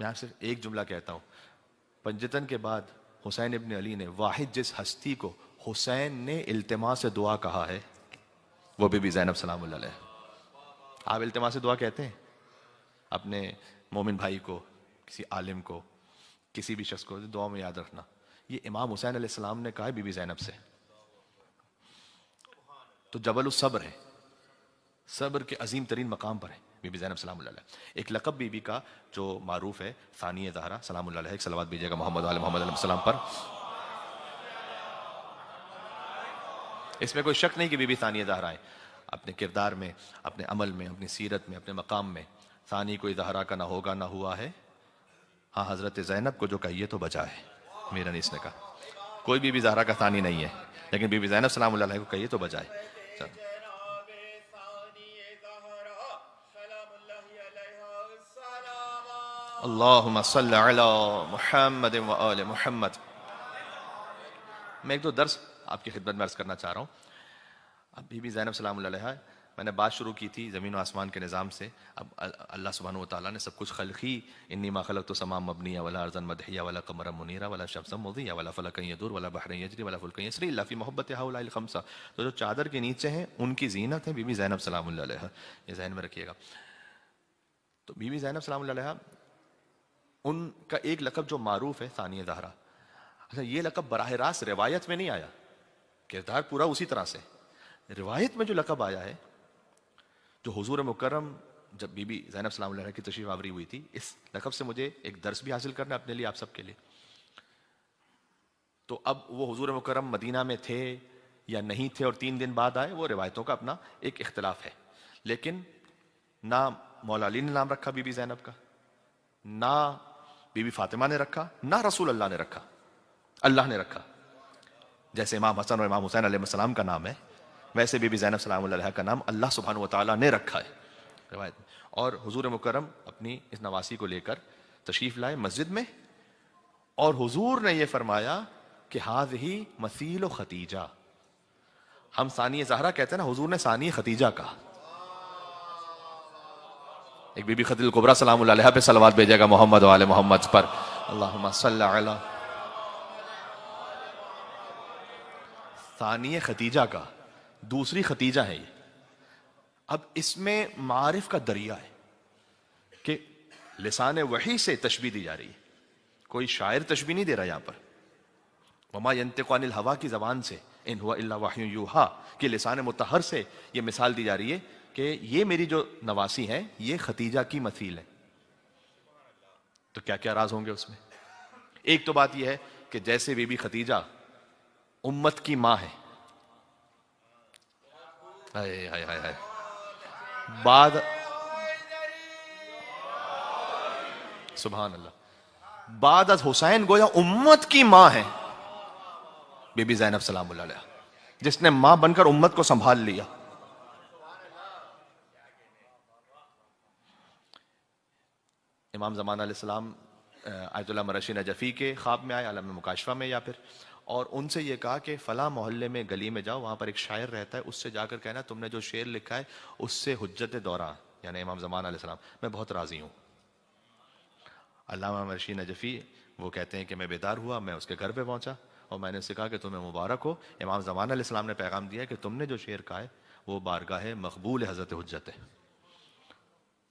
میں آپ صرف ایک جملہ کہتا ہوں، پنجتن کے بعد حسین ابن علی نے واحد جس ہستی کو حسین نے التماس سے دعا کہا ہے وہ بی بی زینب سلام اللہ علیہ۔ آپ التماس سے دعا کہتے ہیں اپنے مومن بھائی کو، کسی عالم کو، کسی بھی شخص کو دعا میں یاد رکھنا، یہ امام حسین علیہ السلام نے کہا ہے بی بی زینب سے۔ تو جبل الصبر ہے، صبر کے عظیم ترین مقام پر ہے بی بی زینب سلام اللہ علیہ۔ ایک لقب بی بی کا جو معروف ہے ثانیہ زہرا سلام اللہ علیہ، ایک صلوات بھیجیے گا محمد و آل محمد علیہ السلام پر۔ اس میں کوئی شک نہیں کہ بی بی ثانیہ زہرا ہیں، اپنے کردار میں، اپنے عمل میں، اپنی سیرت میں، اپنے مقام میں ثانی کوئی زہرا کا نہ ہوگا نہ ہوا ہے۔ ہاں حضرت زینب کو جو کہیے تو بچا ہے، میرا نہیں اس نے کہا، کوئی بی بی زہرا کا ثانی نہیں ہے، لیکن بی بی زینب سلام اللہ علیہ کو کہیے تو بچائے۔ اللہم صل علی محمد و آل محمد۔ میں ایک دو درس آپ کی خدمت میں عرض کرنا چاہ رہا ہوں۔ اب بی بی زینب سلام اللہ علیہ، میں نے بات شروع کی تھی زمین و آسمان کے نظام سے، اب اللہ سبحانہ و تعالیٰ نے سب کچھ خلقی، انی ما خلقت السماء مبنیہ ولا ارضا مدحیہ ولا قمرا منیرا ولا شمسا مضیہ ولا فلکا یدور ولا بحرا یجری ولا فلکا یسری الا فی محبت ہؤلاء الخمسہ۔ تو جو چادر کے نیچے ہیں ان کی زینت ہے بی بی زینب سلام اللہ علیہ، یہ ذہن میں رکھیے گا۔ تو بی بی زینب سلام اللہ علیہ ان کا ایک لقب جو معروف ہے ثانیہ زہرا، اچھا یہ لقب براہ راست روایت میں نہیں آیا، کردار پورا اسی طرح سے، روایت میں جو لقب آیا ہے، جو حضور مکرم جب بی بی زینب سلام اللہ علیہ کی تشریف آوری ہوئی تھی، اس لقب سے مجھے ایک درس بھی حاصل کرنا ہے اپنے لیے، آپ سب کے لیے۔ تو اب وہ حضور مکرم مدینہ میں تھے یا نہیں تھے اور 3 دن بعد آئے، وہ روایتوں کا اپنا ایک اختلاف ہے، لیکن نہ مولا علی نے نام رکھا بی بی زینب کا، نہ بی بی فاطمہ نے رکھا، نہ رسول اللہ نے رکھا، اللہ نے رکھا۔ جیسے امام حسن اور امام حسین علیہ السلام کا نام ہے، ویسے بی بی زینب سلام اللہ علیہ کا نام اللہ سبحانہ و تعالیٰ نے رکھا ہے روایت میں۔ اور حضور مکرم اپنی اس نواسی کو لے کر تشریف لائے مسجد میں، اور حضور نے یہ فرمایا کہ ہذہ مثیل ختیجہ، ہم ثانی زہرا کہتے ہیں نا، حضور نے ثانی ختیجہ کہا۔ ایک بی بی خدیجہ الکبریٰ سلام اللہ علیہ پہ صلوات بھیجے گا محمد و آل محمد پر، اللہم صل علی ثانی ختیجہ کا، دوسری ختیجہ ہے یہ۔ اب اس میں معارف کا دریا ہے کہ لسان وحی سے تشبیہ دی جا رہی ہے، کوئی شاعر تشبیہ نہیں دے رہا یہاں پر، وما ینطق عن الہوا کی زبان سے، ان ہوا الا وحی یوحا کہ لسان مطہر سے یہ مثال دی جا رہی ہے کہ یہ میری جو نواسی ہے یہ ختیجہ کی مثیل ہے۔ تو کیا کیا راز ہوں گے اس میں؟ ایک تو بات یہ ہے کہ جیسے بی بی ختیجہ امت کی ماں ہے، ہائے ہائے ہائے ہائے، بعد سبحان اللہ، بعد از حسین گویا امت کی ماں ہے بی بی زینب سلام اللہ علیہ، جس نے ماں بن کر امت کو سنبھال لیا۔ امام زمان علیہ السلام آیت اللہ مرشی نجفی کے خواب میں آئے، عالم مکاشفہ میں یا پھر، اور ان سے یہ کہا کہ فلاں محلے میں گلی میں جاؤ، وہاں پر ایک شاعر رہتا ہے، اس سے جا کر کہنا تم نے جو شعر لکھا ہے اس سے حجت دورہ یعنی امام زمان علیہ السلام میں بہت راضی ہوں۔ علامہ مرشی نجفی وہ کہتے ہیں کہ میں بیدار ہوا، میں اس کے گھر پہ پہنچا اور میں نے اسے کہا کہ تمہیں مبارک ہو، امام زمان علیہ السلام نے پیغام دیا کہ تم نے جو شعر کہا ہے وہ بارگاہ مقبول حضرت حجت ہے،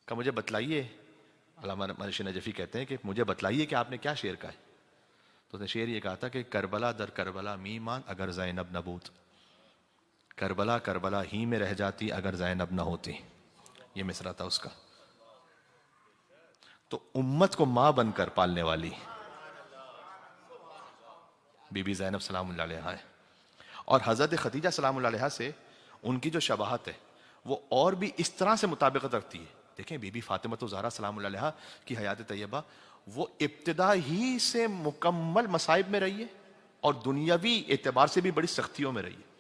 کہ مجھے بتلائیے۔ علامہ مرشی نجفی کہتے ہیں کہ مجھے بتلائیے کہ آپ نے کیا شعر کہا ہے۔ تو اس نے شعر یہ کہا تھا کہ کربلا در کربلا می مان اگر زینب نہ بوت، کربلا کربلا ہی میں رہ جاتی اگر زینب نہ ہوتی، یہ مصرع تھا اس کا۔ تو امت کو ماں بن کر پالنے والی بی بی زینب سلام اللہ علیہ ہے، اور حضرت خدیجہ سلام اللہ علیہ سے ان کی جو شباہت ہے وہ اور بھی اس طرح سے مطابقت رکھتی ہے۔ دیکھیں بی بی فاطمہ الزہرا سلام اللہ علیہ کی حیات طیبہ وہ ابتدا ہی سے مکمل مصائب میں رہی ہے اور دنیاوی اعتبار سے بھی بڑی سختیوں میں رہی ہے۔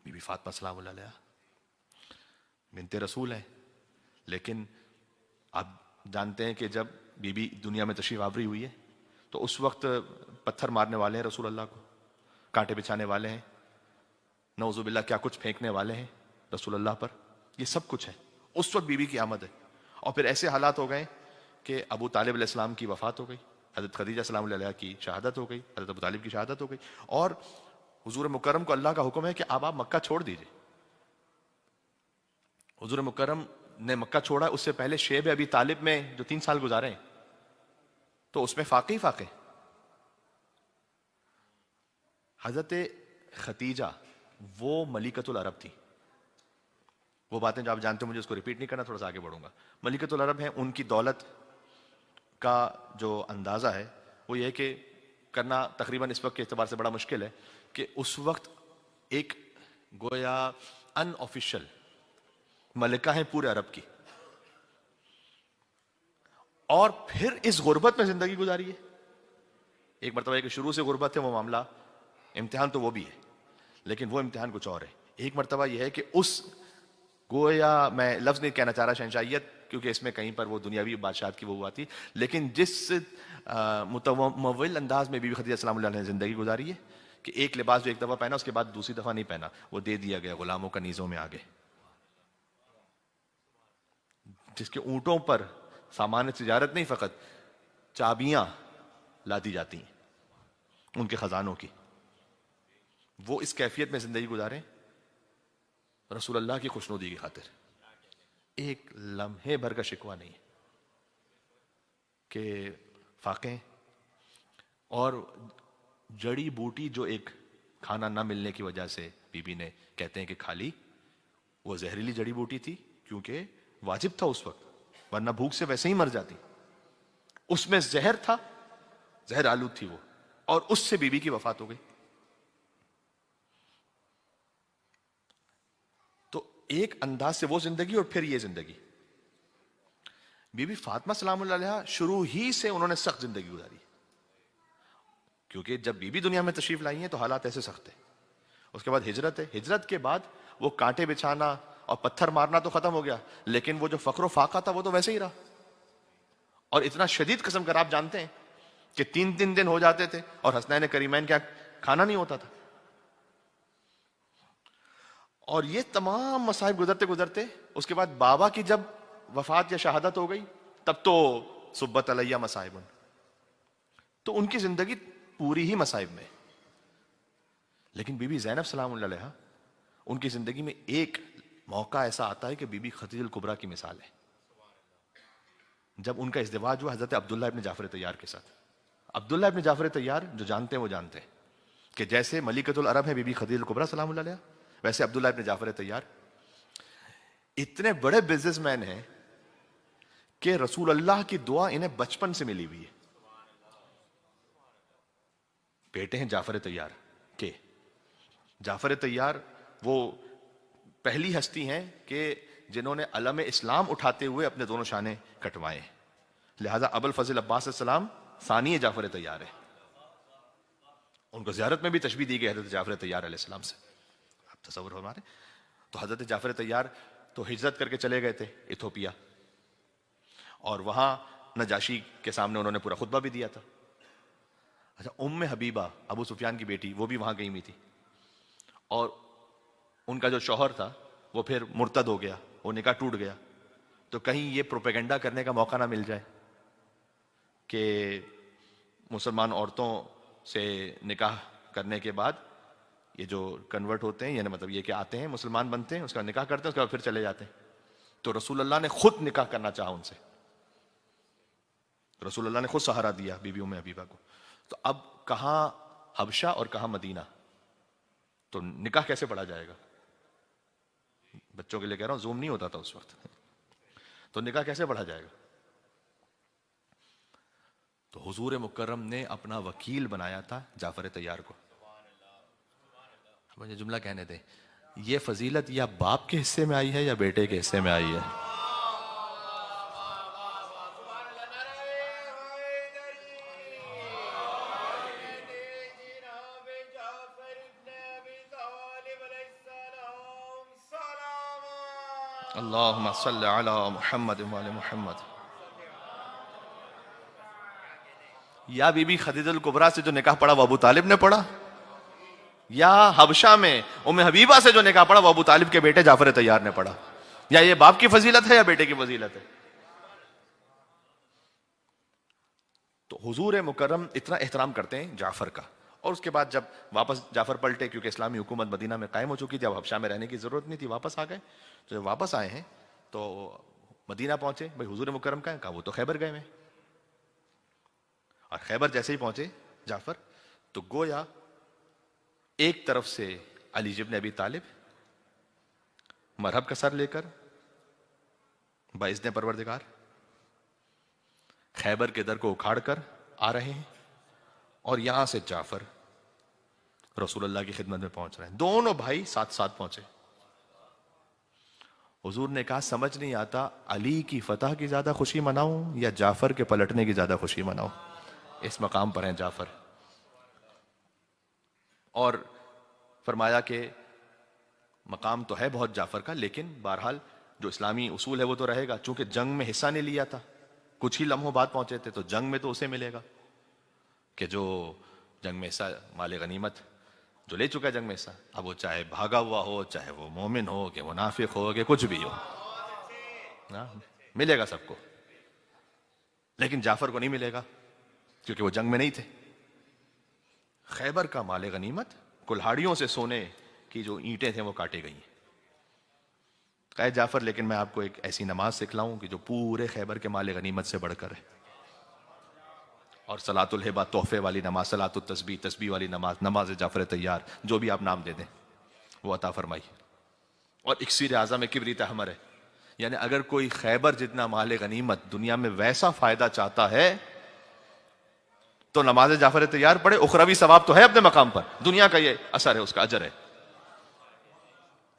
بی بی فاطمہ سلام اللہ علیہ بنت رسول ہیں، لیکن آپ جانتے ہیں کہ جب بی بی دنیا میں تشریف آوری ہوئی ہے تو اس وقت پتھر مارنے والے ہیں رسول اللہ کو، کانٹے بچھانے والے ہیں، نعوذ باللہ کیا کچھ پھینکنے والے ہیں رسول اللہ پر، یہ سب کچھ ہے۔ اس وقت بی بی کی آمد ہے، اور پھر ایسے حالات ہو گئے کہ ابو طالب علیہ السلام کی وفات ہو گئی، حضرت خدیجہ سلام اللہ علیہ کی شہادت ہو گئی، حضرت ابو طالب کی شہادت ہو گئی، اور حضور مکرم کو اللہ کا حکم ہے کہ اب آپ مکہ چھوڑ دیجئے۔ حضور مکرم نے مکہ چھوڑا، اس سے پہلے شیب ابی طالب میں جو 3 سال گزارے ہیں تو اس میں فاقے حضرت ختیجہ وہ ملکۃ العرب تھی۔ وہ باتیں جو آپ جانتے ہو مجھے اس کو ریپیٹ نہیں کرنا، تھوڑا سا آگے بڑھوں گا۔ ملکۃ العرب ہیں، ان کی دولت کا جو اندازہ ہے وہ یہ ہے کہ کرنا تقریباً اس وقت کے اعتبار سے بڑا مشکل ہے کہ اس وقت ایک گویا ان آفیشل ملکہ ہیں پورے عرب کی، اور پھر اس غربت میں زندگی گزاری ہے. ایک مرتبہ کہ شروع سے غربت ہے، وہ معاملہ امتحان تو وہ بھی ہے، لیکن وہ امتحان کچھ اور ہے. ایک مرتبہ یہ ہے کہ اس گویا، میں لفظ نہیں کہنا چاہ رہا شہنشاہیت، کیونکہ اس میں کہیں پر وہ دنیاوی بادشاہت کی وہ ہوا تھی، لیکن جس متمول انداز میں بی بی خدیجہ السلام علیہ نے زندگی گزاری ہے کہ ایک لباس جو ایک دفعہ پہنا اس کے بعد دوسری دفعہ نہیں پہنا، وہ دے دیا گیا غلاموں کنیزوں میں آگے، جس کے اونٹوں پر سامان تجارت نہیں، فقط چابیاں لادی جاتی ہیں ان کے خزانوں کی. وہ اس کیفیت میں زندگی گزاریں رسول اللہ کی خوشنودی کی خاطر. ایک لمحے بھر کا شکوہ نہیں کہ فاقے اور جڑی بوٹی جو ایک کھانا نہ ملنے کی وجہ سے بی بی نے کہتے ہیں کہ کھا لی، وہ زہریلی جڑی بوٹی تھی کیونکہ واجب تھا اس وقت، ورنہ بھوک سے ویسے ہی مر جاتی. اس میں زہر تھا، زہر آلود تھی وہ، اور اس سے بی بی کی وفات ہو گئی. تو ایک انداز سے وہ زندگی اور پھر یہ زندگی. بی بی فاطمہ سلام اللہ علیہ شروع ہی سے انہوں نے سخت زندگی گزاری، کیونکہ جب بی بی دنیا میں تشریف لائی ہیں تو حالات ایسے سخت ہیں. اس کے بعد ہجرت ہے، ہجرت کے بعد وہ کانٹے بچھانا اور پتھر مارنا تو ختم ہو گیا، لیکن وہ جو فقر و فاقہ تھا وہ تو ویسے ہی رہا. اور اتنا شدید قسم کا آپ جانتے ہیں کہ 3 دن ہو جاتے تھے اور حسنین کریمین کیا کھانا نہیں ہوتا تھا. اور یہ تمام مصائب گزرتے گزرتے اس کے بعد بابا کی جب وفات یا شہادت ہو گئی تب تو صبت علیہ مصائب، تو ان کی زندگی پوری ہی مصائب میں. لیکن بی بی زینب سلام اللہ علیہ ان کی زندگی میں ایک موقع ایسا آتا ہے کہ بی بی خدیجہ الکبریٰ کی مثال ہے. جب ان کا ازدواج ہوا حضرت عبداللہ ابن جعفر طیار کے ساتھ. عبداللہ ابن جعفر طیار جو جانتے ہیں وہ جانتے ہیں کہ جیسے ملکۃ العرب ہے بی بی خدیجہ الکبریٰ سلام اللہ علیہ، ویسے عبداللہ ابن جعفر طیار اتنے بڑے بزنس مین ہیں کہ رسول اللہ کی دعا انہیں بچپن سے ملی ہوئی ہے. بیٹے ہیں جعفر طیار کے. جعفر طیار وہ پہلی ہستی ہیں کہ جنہوں نے علم اسلام اٹھاتے ہوئے اپنے دونوں شانے کٹوائے، لہذا ابو الفضل عباس السلام ثانی جعفر طیار ہے. ان کو زیارت میں بھی تشبیہ دی گئی حضرت جعفر طیار علیہ السلام سے. آپ تصور ہمارے تو حضرت جعفر طیار تو ہجرت کر کے چلے گئے تھے ایتھوپیا، اور وہاں نجاشی کے سامنے انہوں نے پورا خطبہ بھی دیا تھا. اچھا، ام حبیبہ ابو سفیان کی بیٹی وہ بھی وہاں گئی ہوئی تھی، اور ان کا جو شوہر تھا وہ پھر مرتد ہو گیا، وہ نکاح ٹوٹ گیا. تو کہیں یہ پروپیگنڈا کرنے کا موقع نہ مل جائے کہ مسلمان عورتوں سے نکاح کرنے کے بعد یہ جو کنورٹ ہوتے ہیں، یعنی مطلب یہ کہ آتے ہیں مسلمان بنتے ہیں، اس کا نکاح کرتے ہیں، اس کے بعد پھر چلے جاتے ہیں. تو رسول اللہ نے خود نکاح کرنا چاہا ان سے، رسول اللہ نے خود سہارا دیا بی بی ام حبیبہ کو. تو اب کہاں حبشہ اور کہاں مدینہ، تو نکاح کیسے پڑھا جائے گا؟ بچوں کے لیے کہہ رہا ہوں، زوم نہیں ہوتا تھا اس وقت، تو نکاح کیسے پڑھا جائے گا؟ تو حضور مکرم نے اپنا وکیل بنایا تھا جعفر طیار کو. مجھے جملہ کہنے دیں، یہ فضیلت یا باپ کے حصے میں آئی ہے یا بیٹے کے حصے میں آئی ہے؟ اللہم صلی علی محمد وعلی محمد. یا بی بی خدیجہ الکبریٰ سے جو نکاح پڑا وہ ابو طالب نے پڑھا، یا حبشہ میں ام حبیبہ سے جو نکاح پڑا وہ ابو طالب کے بیٹے جعفر طیار نے پڑھا. یا یہ باپ کی فضیلت ہے یا بیٹے کی فضیلت ہے؟ تو حضور مکرم اتنا احترام کرتے ہیں جعفر کا. اور اس کے بعد جب واپس جعفر پلٹے، کیونکہ اسلامی حکومت مدینہ میں قائم ہو چکی تھی، اب حبشہ میں رہنے کی ضرورت نہیں تھی، واپس آ گئے. تو جب واپس آئے ہیں تو مدینہ پہنچے، بھائی حضور مکرم کا ہے، کہا وہ تو خیبر گئے ہیں. اور خیبر جیسے ہی پہنچے جعفر تو گویا ایک طرف سے علی ابن ابی طالب مرہب کا سر لے کر باذن پروردگار خیبر کے در کو اکھاڑ کر آ رہے ہیں، اور یہاں سے جعفر رسول اللہ کی خدمت میں پہنچ رہے ہیں. دونوں بھائی ساتھ ساتھ پہنچے. حضور نے کہا سمجھ نہیں آتا علی کی فتح کی زیادہ خوشی مناؤں یا جعفر کے پلٹنے کی زیادہ خوشی مناؤں. اس مقام پر ہیں جعفر. اور فرمایا کہ مقام تو ہے بہت جعفر کا، لیکن بہرحال جو اسلامی اصول ہے وہ تو رہے گا. چونکہ جنگ میں حصہ نہیں لیا تھا، کچھ ہی لمحوں بعد پہنچے تھے، تو جنگ میں تو اسے ملے گا کہ جو جنگ میں حصہ مال غنیمت جو لے چکا ہے جنگ میں حصہ. اب وہ چاہے بھاگا ہوا ہو، چاہے وہ مومن ہو کہ منافق ہو کہ کچھ بھی ہو، ملے گا سب کو. لیکن جعفر کو نہیں ملے گا کیونکہ وہ جنگ میں نہیں تھے. خیبر کا مال غنیمت کلہاڑیوں سے سونے کی جو اینٹیں تھیں وہ کاٹے گئی. کہے جعفر لیکن میں آپ کو ایک ایسی نماز سکھلاؤں کہ جو پورے خیبر کے مال غنیمت سے بڑھ کر ہے. اور صلاۃ الہبہ تحفے والی نماز، صلاۃ التسبیح تسبیح والی نماز، نماز جعفر طیار، جو بھی آپ نام دے دیں وہ عطا فرمائی. اور اکسیر اعظم کبریت احمر ہے. یعنی اگر کوئی خیبر جتنا مال غنیمت دنیا میں ویسا فائدہ چاہتا ہے تو نماز جعفر طیار پڑھے. اخروی ثواب تو ہے اپنے مقام پر، دنیا کا یہ اثر ہے، اس کا اجر ہے.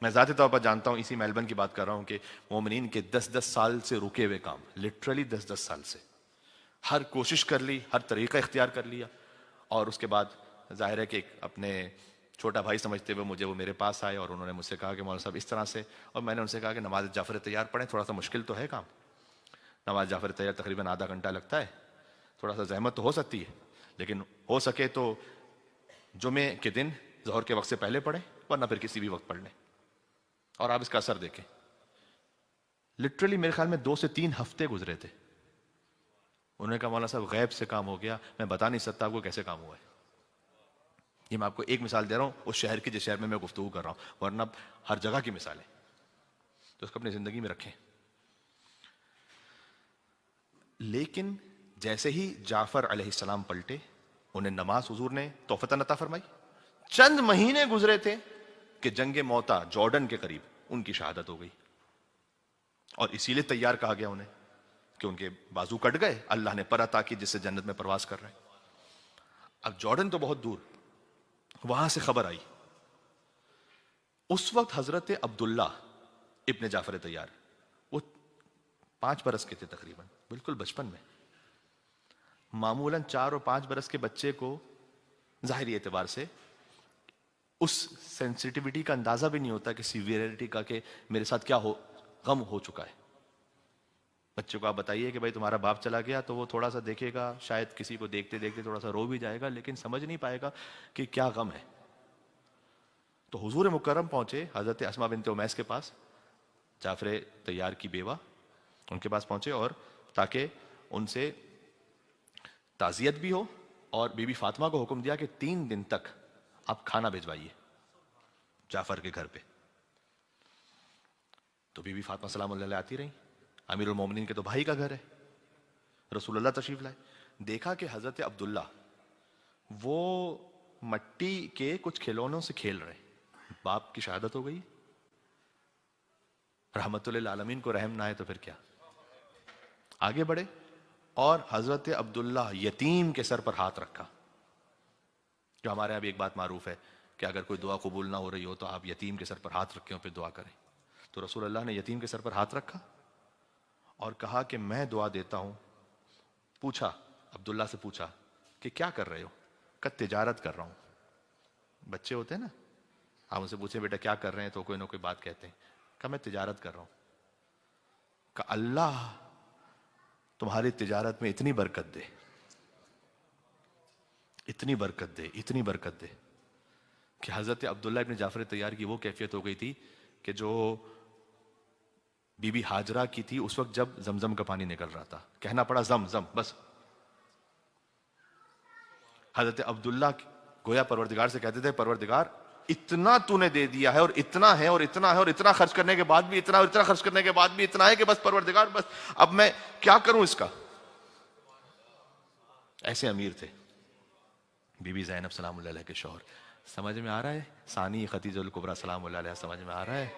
میں ذاتی طور پر جانتا ہوں، اسی میلبن کی بات کر رہا ہوں، کہ مومنین کے 10 سال سے رکے ہوئے کام، لٹرلی 10 سال سے ہر کوشش کر لی، ہر طریقہ اختیار کر لیا. اور اس کے بعد ظاہر ہے کہ اپنے چھوٹا بھائی سمجھتے ہوئے مجھے وہ میرے پاس آئے اور انہوں نے مجھ سے کہا کہ مولانا صاحب اس طرح سے. اور میں نے ان سے کہا کہ نماز جعفر طیار پڑھیں، تھوڑا سا مشکل تو ہے کام. نماز جعفر طیار تقریباً آدھا گھنٹہ لگتا ہے، تھوڑا سا زحمت تو ہو سکتی ہے، لیکن ہو سکے تو جمعے کے دن ظہر کے وقت سے پہلے پڑھیں، ورنہ پھر کسی بھی وقت پڑھ لیں. اور آپ اس کا اثر دیکھیں. لٹرلی میرے خیال میں 2 سے 3 ہفتے گزرے تھے. انہوں نے کہا مولانا صاحب غیب سے کام ہو گیا، میں بتا نہیں سکتا آپ کو کیسے کام ہوا ہے. یہ میں آپ کو ایک مثال دے رہا ہوں اس شہر کی جس شہر میں گفتگو کر رہا ہوں، ورنہ ہر جگہ کی مثالیں تو اس کو اپنی زندگی میں رکھیں. لیکن جیسے ہی جعفر علیہ السلام پلٹے، انہیں نماز حضور نے توفتاً عطا فرمائی. چند مہینے گزرے تھے کہ جنگ موتا جارڈن کے قریب ان کی شہادت ہو گئی. اور اسی لیے تیار کہا گیا انہیں کہ ان کے بازو کٹ گئے، اللہ نے پر عطا کی جس سے جنت میں پرواز کر رہے ہیں. اب جارڈن تو بہت دور، وہاں سے خبر آئی. اس وقت حضرت عبداللہ ابن جعفر طیار وہ 5 برس کے تھے تقریباً، بالکل بچپن میں. معمولاً 4 اور 5 برس کے بچے کو ظاہری اعتبار سے اس سینسٹیوٹی کا اندازہ بھی نہیں ہوتا کہ سیویئرٹی کا، کہ میرے ساتھ کیا غم ہو چکا ہے. بچے کو آپ بتائیے کہ بھائی تمہارا باپ چلا گیا تو وہ تھوڑا سا دیکھے گا، شاید کسی کو دیکھتے دیکھتے تھوڑا سا رو بھی جائے گا، لیکن سمجھ نہیں پائے گا کہ کیا غم ہے. تو حضور مکرم پہنچے حضرت اسماء بنت امیس کے پاس، جعفر طیار کی بیوہ، ان کے پاس پہنچے، اور تاکہ ان سے تعزیت بھی ہو. اور بی بی فاطمہ کو حکم دیا کہ 3 دن تک آپ کھانا بھیجوائیے جعفر کے گھر پہ. تو بی بی فاطمہ سلام اللہ علیہ آتی رہی. امیر المومنین کے تو بھائی کا گھر ہے. رسول اللہ تشریف لائے، دیکھا کہ حضرت عبداللہ وہ مٹی کے کچھ کھلونوں سے کھیل رہے. باپ کی شہادت ہو گئی، رحمت للعالمین کو رحم نہ آئے تو پھر کیا. آگے بڑھے اور حضرت عبداللہ یتیم کے سر پر ہاتھ رکھا. جو ہمارے یہاں بھی ایک بات معروف ہے کہ اگر کوئی دعا قبول نہ ہو رہی ہو تو آپ یتیم کے سر پر ہاتھ رکھیں اور پھر دعا کریں. تو رسول اللہ نے یتیم کے سر پر ہاتھ رکھا اور کہا کہ میں دعا دیتا ہوں. پوچھا عبداللہ سے، پوچھا کہ کیا کر رہے ہو؟ کہ تجارت کر رہا ہوں. بچے ہوتے ہیں نا، آپ ان سے پوچھیں بیٹا کیا کر رہے ہیں تو کوئی نہ کوئی بات کہتے ہیں. کہ میں تجارت کر رہا ہوں. کہ اللہ تمہاری تجارت میں اتنی برکت دے، اتنی برکت دے، اتنی برکت دے. کہ حضرت عبداللہ ابن جعفر طیار کی وہ کیفیت ہو گئی تھی کہ جو بی بی ہاجرہ کی تھی اس وقت جب زمزم کا پانی نکل رہا تھا، کہنا پڑا زم زم بس. حضرت عبداللہ گویا پروردگار سے کہتے تھے پروردگار اتنا تو نے دے دیا ہے، اور اتنا ہے اور اتنا ہے، اور اتنا خرچ کرنے کے بعد بھی اتنا، اور اتنا خرچ کرنے کے بعد بھی اتنا ہے کہ بس پروردگار بس اب میں کیا کروں اس کا. ایسے امیر تھے. بی بی زینب سلام اللہ علیہ کے شوہر. سمجھ میں آ رہا ہے؟ ثانی خدیجہ الکبریٰ سلام اللہ علیہ، سمجھ میں آ رہا ہے؟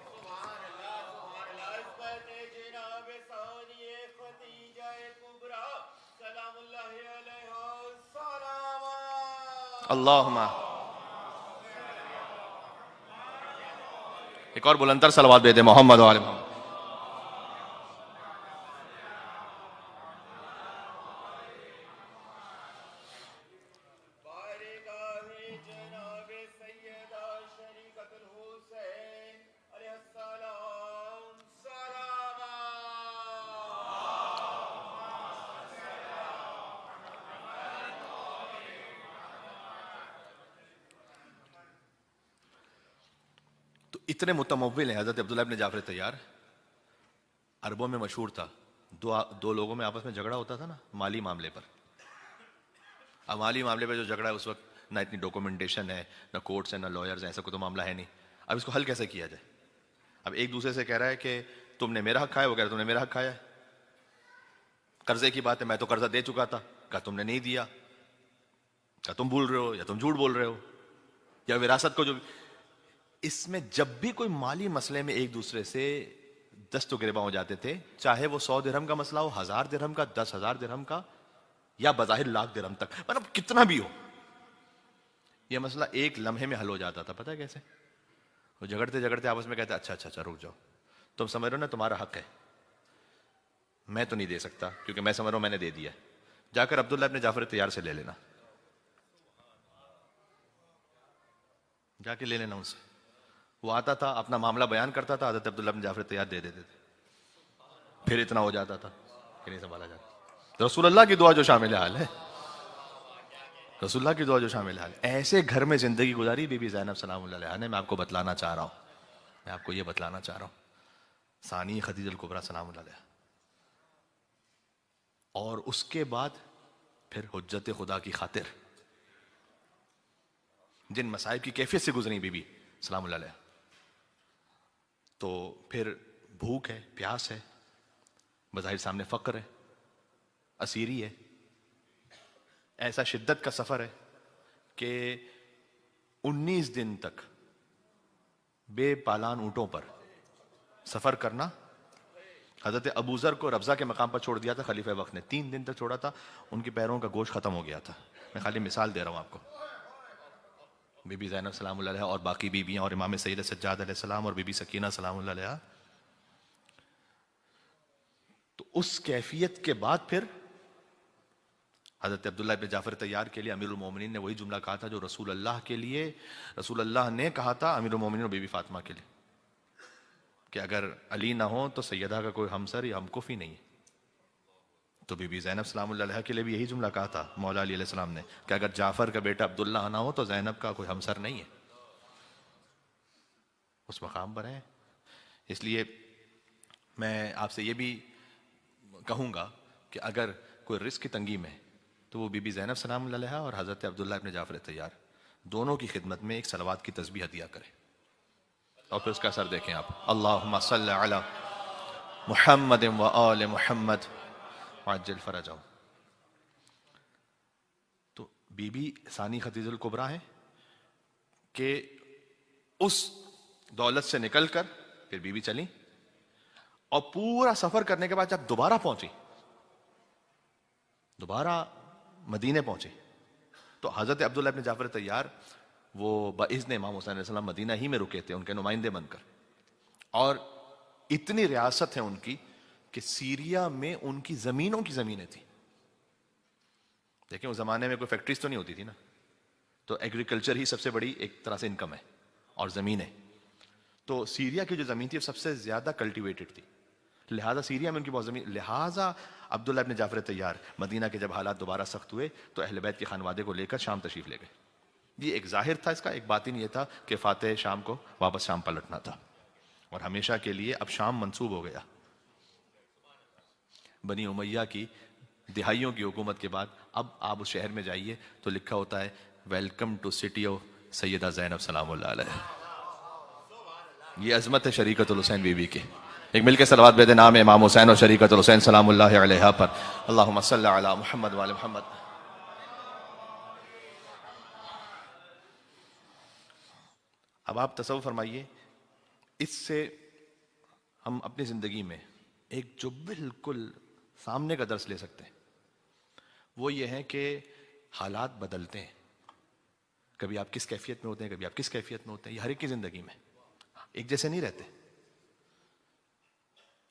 اللہم ایک اور بلندر صلوات دے دے محمد و آل محمد. تو اتنے متمول ہیں حضرت عبداللہ ابن جعفر طیار. عربوں میں مشہور تھا, دو لوگوں میں آپس میں جھگڑا ہوتا تھا نا مالی معاملے پر. اب مالی معاملے پہ جو جھگڑا ہے اس وقت نہ اتنی ڈاکومنٹیشن ہے, نہ کورٹس ہیں, نہ لائرز ہیں, ایسا کوئی تو معاملہ ہے نہیں. اب اس کو حل کیسے کیا جائے؟ اب ایک دوسرے سے کہہ رہا ہے کہ تم نے میرا حق کھایا, وہ کہہ رہا ہے تم نے میرا حق کھایا ہے. قرضے کی بات ہے, میں تو قرضہ دے چکا تھا, کہا تم نے نہیں دیا, کہا تم بھول رہے ہو یا تم جھوٹ بول رہے ہو, یا وراثت کو جو. اس میں جب بھی کوئی مالی مسئلے میں ایک دوسرے سے دست و گریباں ہو جاتے تھے, چاہے وہ 100 درہم کا مسئلہ ہو, 1000 درہم کا, 10,000 درہم کا, یا بظاہر لاکھ درہم تک, مطلب کتنا بھی ہو, یہ مسئلہ ایک لمحے میں حل ہو جاتا تھا. پتہ ہے کیسے؟ وہ جھگڑتے جھگڑتے آپس میں کہتے اچھا اچھا اچھا رک جاؤ, تم سمجھ رہے ہو نا تمہارا حق ہے, میں تو نہیں دے سکتا کیونکہ میں سمجھ رہا ہوں میں نے دے دیا, جا کر عبداللہ ابن جعفر طیار سے لے لینا, جا کے لے لینا ان سے. وہ آتا تھا, اپنا معاملہ بیان کرتا تھا, حضرت عبداللہ بن جعفر طیار دے دیتے تھے. پھر اتنا ہو جاتا تھا کہ نہیں سنبھالا جاتا. رسول اللہ کی دعا جو شامل حال ہے, رسول اللہ کی دعا جو شامل حال ہے. ایسے گھر میں زندگی گزاری بی بی زینب سلام اللہ علیہا نے. میں آپ کو بتلانا چاہ رہا ہوں, میں آپ کو یہ بتلانا چاہ رہا ہوں, ثانی خدیجہ الکبریٰ سلام اللہ علیہا. اور اس کے بعد پھر حجت خدا کی خاطر جن مصائب کی کیفیت سے گزری بی بی سلام اللہ علیہا, تو پھر بھوک ہے, پیاس ہے, بظاہر سامنے فقر ہے, اسیری ہے, ایسا شدت کا سفر ہے کہ 19 دن تک بے پالان اونٹوں پر سفر کرنا. حضرت ابو ذر کو ربضہ کے مقام پر چھوڑ دیا تھا خلیفہ وقت نے, 3 دن تک چھوڑا تھا, ان کی پیروں کا گوشت ختم ہو گیا تھا. میں خالی مثال دے رہا ہوں آپ کو. بی بی زینب سلام اللہ علیہ اور باقی بیویاں, اور امام سید سجاد علیہ السلام اور بی بی سکینہ سلام اللہ علیہ. تو اس کیفیت کے بعد پھر حضرت عبداللہ بن جعفر طیار کے لیے امیر المومنین نے وہی جملہ کہا تھا جو رسول اللہ کے لیے رسول اللہ نے کہا تھا امیر المومنین اور بی بی فاطمہ کے لیے, کہ اگر علی نہ ہو تو سیدہ کا کوئی ہمسر یا ہمکف ہی نہیں ہے. تو بی بی زینب سلام اللہ علیہ کے لیے بھی یہی جملہ کہا تھا مولا علی علیہ السلام نے, کہ اگر جعفر کا بیٹا عبداللہ نہ ہو تو زینب کا کوئی ہمسر نہیں ہے. اس مقام پر ہیں. اس لیے میں آپ سے یہ بھی کہوں گا کہ اگر کوئی رزق کی تنگی میں تو وہ بی بی زینب سلام اللہ علیہا اور حضرت عبداللہ ابن جعفر طیار دونوں کی خدمت میں ایک صلوات کی تسبیح ہدیہ کرے, اور پھر اس کا اثر دیکھیں آپ. اللہم صلی علی محمد و آل محمد وعجل فرجہم. تو بی بی ثانی خدیجہ الکبریٰ ہے کہ اس دولت سے نکل کر پھر بی بی چلی, اور پورا سفر کرنے کے بعد جب دوبارہ پہنچی, دوبارہ مدینے پہنچے, تو حضرت عبداللہ ابن جعفر طیار وہ باذن امام حسین علیہ السلام مدینہ ہی میں رکے تھے ان کے نمائندے بن کر. اور اتنی ریاست ہے ان کی کہ سیریا میں ان کی زمینوں کی زمینیں تھیں. دیکھیں اس زمانے میں کوئی فیکٹریز تو نہیں ہوتی تھی نا, تو ایگریکلچر ہی سب سے بڑی ایک طرح سے انکم ہے, اور زمینیں. تو سیریا کی جو زمین تھی وہ سب سے زیادہ کلٹیویٹڈ تھی, لہٰذا سیریا میں ان کی بہت زمین. لہٰذا عبداللہ ابن جعفر طیار مدینہ کے جب حالات دوبارہ سخت ہوئے تو اہل بیت کے خانوادے کو لے کر شام تشریف لے گئے. یہ ایک ظاہر تھا اس کا, ایک باطن یہ تھا کہ فاتح شام کو واپس شام پلٹنا تھا, اور ہمیشہ کے لیے اب شام منسوب ہو گیا. بنی امیہ کی دہائیوں کی حکومت کے بعد اب آپ اس شہر میں جائیے تو لکھا ہوتا ہے ویلکم ٹو سٹی آف سیدہ زینب سلام اللہ علیہ. یہ عظمت ہے شریکت الحسین بی بی کی. ایک مل کے صلوات بے نام امام حسین اور شریکت الحسین سلام اللہ علیہ پر. اللہم صلی علی محمد وعلی محمد. اب آپ تصور فرمائیے, اس سے ہم اپنی زندگی میں ایک جو بالکل سامنے کا درس لے سکتے ہیں وہ یہ ہے کہ حالات بدلتے ہیں. کبھی آپ کس کیفیت میں ہوتے ہیں, کبھی آپ کس کیفیت میں ہوتے ہیں, یہ ہر ایک کی زندگی میں ایک جیسے نہیں رہتے.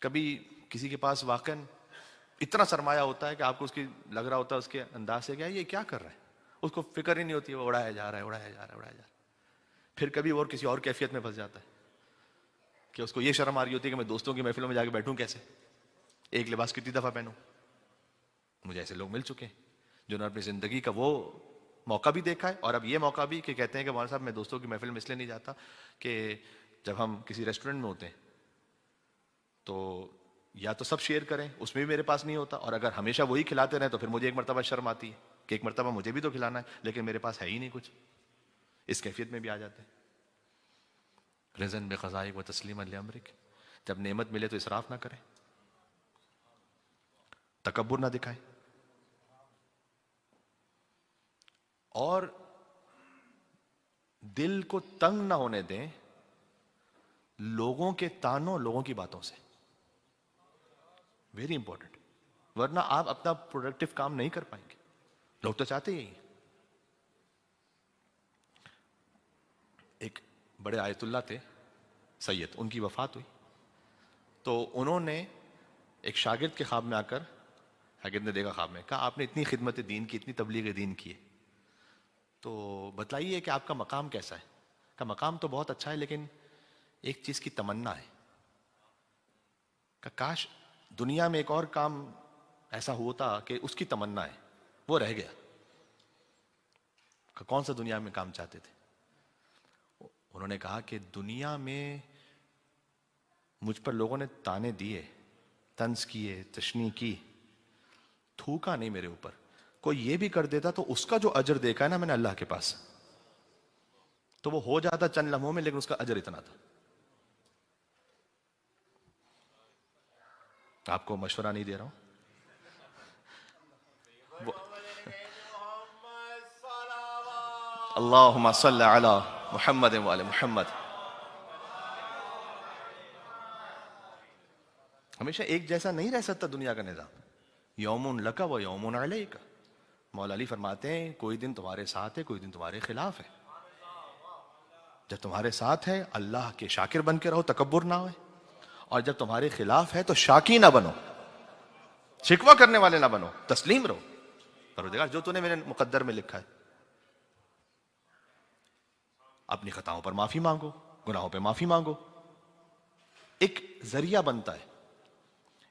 کبھی کسی کے پاس واقعاً اتنا سرمایہ ہوتا ہے کہ آپ کو اس کی لگ رہا ہوتا ہے اس کے انداز سے کیا یہ کیا کر رہا ہے, اس کو فکر ہی نہیں ہوتی, وہ اڑایا جا رہا ہے اڑایا جا رہا ہے اڑایا جا رہا ہے. پھر کبھی اور کسی اور کیفیت میں پھنس جاتا ہے کہ اس کو یہ شرم آ رہی ہوتی ہے کہ میں دوستوں کی محفلوں میں جا کے بیٹھوں کیسے, ایک لباس کتنی دفعہ پہنوں. مجھے ایسے لوگ مل چکے ہیں جنہوں نے اپنی زندگی کا وہ موقع بھی دیکھا ہے, اور اب یہ موقع بھی کہ کہتے ہیں کہ مولانا صاحب میں دوستوں کی محفل میں اس لیے نہیں جاتا کہ جب ہم کسی ریسٹورنٹ میں ہوتے ہیں تو یا تو سب شیئر کریں, اس میں بھی میرے پاس نہیں ہوتا, اور اگر ہمیشہ وہی کھلاتے رہیں تو پھر مجھے ایک مرتبہ شرم آتی ہے کہ ایک مرتبہ مجھے بھی تو کھلانا ہے لیکن میرے پاس ہے ہی نہیں کچھ. اس کیفیت میں بھی آ جاتے ہیں. رزن بقضائک و تسلیما لامرک, جب نعمت ملے تو اسراف نہ کریں, تکبر نہ دکھائیں, اور دل کو تنگ نہ ہونے دیں لوگوں کے تانوں, لوگوں کی باتوں سے. ویری امپورٹنٹ, ورنہ آپ اپنا پروڈکٹیو کام نہیں کر پائیں گے. لوگ تو چاہتے ہی ہیں. ایک بڑے آیت اللہ تھے سید, ان کی وفات ہوئی تو انہوں نے ایک شاگرد کے خواب میں آ کر, شاگرد نے دیکھا خواب میں, کہا آپ نے اتنی خدمت دین کی, اتنی تبلیغ دین کی ہے, تو بتلائیے کہ آپ کا مقام کیسا ہے. کہ مقام تو بہت اچھا ہے لیکن ایک چیز کی تمنا ہے, کہ کاش دنیا میں ایک اور کام ایسا ہوتا کہ اس کی تمنا ہے, وہ رہ گیا. کہ کون سا دنیا میں کام چاہتے تھے؟ انہوں نے کہا کہ دنیا میں مجھ پر لوگوں نے تانے دیے, طنز کیے, تشنیع کی, تھوکا نہیں میرے اوپر. کوئی یہ بھی کر دیتا تو اس کا جو اجر دیکھا ہے نا میں نے اللہ کے پاس, تو وہ ہو جاتا چند لمحوں میں, لیکن اس کا اجر اتنا تھا. آپ کو مشورہ نہیں دے رہا ہوں, اللہم صل علی محمد و علی محمد. ہمیشہ ایک جیسا نہیں رہ سکتا دنیا کا نظام. یوم لک و یوم علیک. مولا علی فرماتے ہیں کوئی دن تمہارے ساتھ ہے, کوئی دن تمہارے خلاف ہے. جب تمہارے ساتھ ہے اللہ کے شاکر بن کے رہو, تکبر نہ ہوئے, اور جب تمہارے خلاف ہے تو شاکی نہ بنو, شکوہ کرنے والے نہ بنو, تسلیم رہو. پروردگار جو تو نے میرے مقدر میں لکھا ہے. اپنی خطاؤں پر معافی مانگو, گناہوں پہ معافی مانگو. ایک ذریعہ بنتا ہے,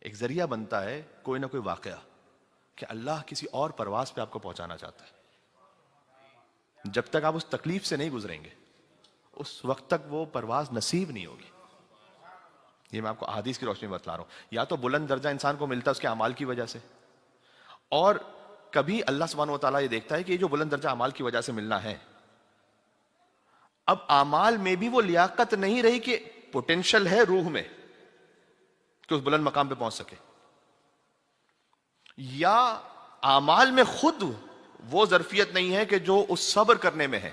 ایک ذریعہ بنتا ہے کوئی نہ کوئی واقعہ کہ اللہ کسی اور پرواز پہ آپ کو پہنچانا چاہتا ہے. جب تک آپ اس تکلیف سے نہیں گزریں گے اس وقت تک وہ پرواز نصیب نہیں ہوگی. یہ میں آپ کو احادیث کی روشنی میں بتلا رہا ہوں. یا تو بلند درجہ انسان کو ملتا ہے اس کے اعمال کی وجہ سے, اور کبھی اللہ سبحانہ و تعالیٰ یہ دیکھتا ہے کہ یہ جو بلند درجہ اعمال کی وجہ سے ملنا ہے, اب اعمال میں بھی وہ لیاقت نہیں رہی کہ پوٹینشل ہے روح میں کہ اس بلند مقام پہ پہنچ سکے, یا اعمال میں خود وہ ظرفیت نہیں ہے کہ جو اس صبر کرنے میں ہے.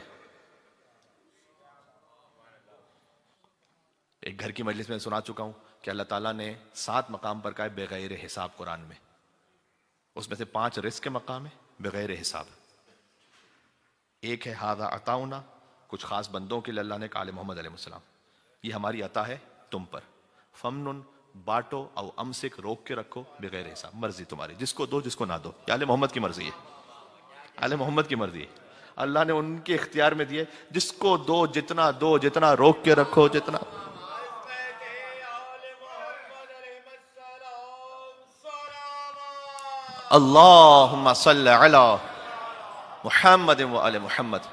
ایک گھر کی مجلس میں سنا چکا ہوں کہ اللہ تعالیٰ نے 7 مقام پر کہا ہے بغیر حساب قرآن میں, اس میں سے 5 رزق کے مقام ہے بغیر حساب. ایک ہے ھذا عطاؤنا, کچھ خاص بندوں کے لیے اللہ نے کہا آل محمد علیہ السلام, یہ ہماری عطا ہے تم پر, فمنن بانٹو او امسک, روک کے رکھو بغیر حساب, مرضی تمہاری, جس کو دو جس کو نہ دو, یہ آل محمد کی مرضی ہے, آل محمد کی مرضی ہے. اللہ نے ان کے اختیار میں دیے, جس کو دو, جتنا روک کے رکھو, جتنا. اللہم صل علی محمد و علی محمد.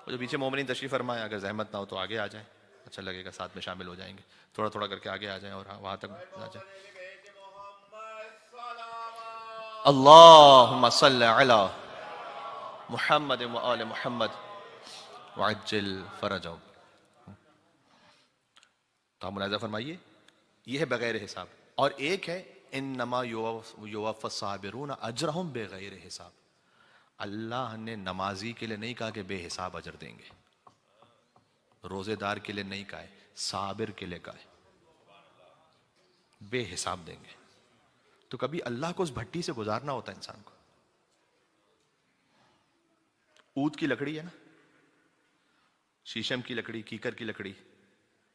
جو پیچھے مومنین تشریف فرمائے, اگر زحمت نہ ہو تو آگے آ جائیں, اچھا لگے گا, ساتھ میں شامل ہو جائیں گے. تھوڑا تھوڑا کر کے آگے آ جائیں اور وہاں تک آ جائیں. اللہم صل علی محمد و آل محمد وعجل فرجہم. تو آپ ملاحظہ فرمائیے, یہ ہے بغیر حساب. اور ایک ہے انما یوفی الصابرون اجرہم بغیر حساب. اللہ نے نمازی کے لیے نہیں کہا کہ بے حساب اجر دیں گے, روزے دار کے لیے نہیں کہا ہے, صابر کے لیے کہا ہے بے حساب دیں گے. تو کبھی اللہ کو اس بھٹی سے گزارنا ہوتا ہے انسان کو. اود کی لکڑی ہے نا, شیشم کی لکڑی, کیکر کی لکڑی,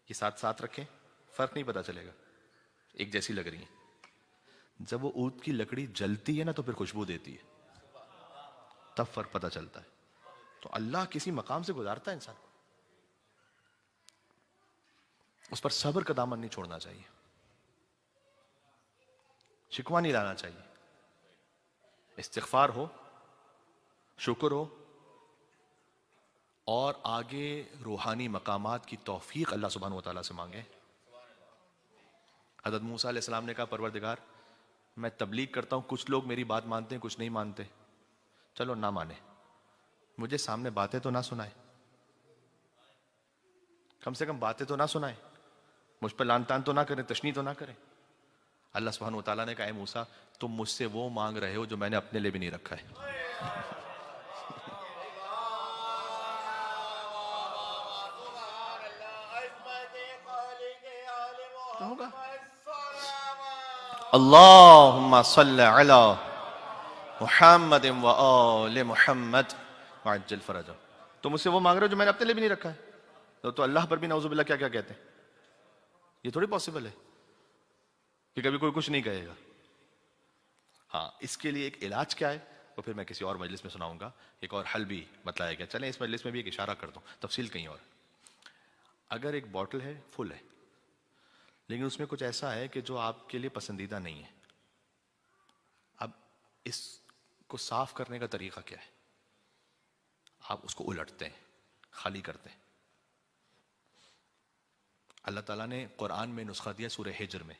یہ ساتھ ساتھ رکھیں، فرق نہیں پتا چلے گا، ایک جیسی لگ رہی ہیں۔ جب وہ عود کی لکڑی جلتی ہے نا تو پھر خوشبو دیتی ہے، تب فرق پتا چلتا ہے۔ تو اللہ کسی مقام سے گزارتا ہے انسان کو، اس پر صبر کا دامن نہیں چھوڑنا چاہیے، شکوہ نہیں لانا چاہیے، استغفار ہو، شکر ہو، اور آگے روحانی مقامات کی توفیق اللہ سبحانہ و تعالیٰ سے مانگیں۔ حضرت موسیٰ علیہ السلام نے کہا پروردگار میں تبلیغ کرتا ہوں، کچھ لوگ میری بات مانتے ہیں کچھ نہیں مانتے، چلو نہ مانے، مجھے سامنے باتیں تو نہ سنائے، کم سے کم باتیں تو نہ سنائے، مجھ پہ لان تان تو نہ کریں، تشنیع تو نہ کریں۔ اللہ سبحانہ و تعالیٰ نے کہا اے موسیٰ تم مجھ سے وہ مانگ رہے ہو جو میں نے اپنے لیے بھی نہیں رکھا ہے۔ ہوگا اللہم صل علی محمد و آل محمد وعجل فرجہ، تم مجھ سے وہ مانگ رہے ہو جو میں نے اپنے لیے بھی نہیں رکھا ہے، تو اللہ پر بھی نعوذ باللہ کیا کیا کہتے ہیں؟ یہ تھوڑی پاسبل ہے کہ کبھی کوئی کچھ نہیں کہے گا۔ ہاں اس کے لیے ایک علاج کیا ہے وہ پھر میں کسی اور مجلس میں سناؤں گا، ایک اور حل بھی بتلایا گیا، چلیں اس مجلس میں بھی ایک اشارہ کر دوں، تفصیل کہیں اور۔ اگر ایک بوٹل ہے فل ہے لیکن اس میں کچھ ایسا ہے کہ جو آپ کے لیے پسندیدہ نہیں ہے، اب اس کو صاف کرنے کا طریقہ کیا ہے؟ آپ اس کو الٹتے ہیں، خالی کرتے ہیں۔ اللہ تعالیٰ نے قرآن میں نسخہ دیا سورہ ہجر میں،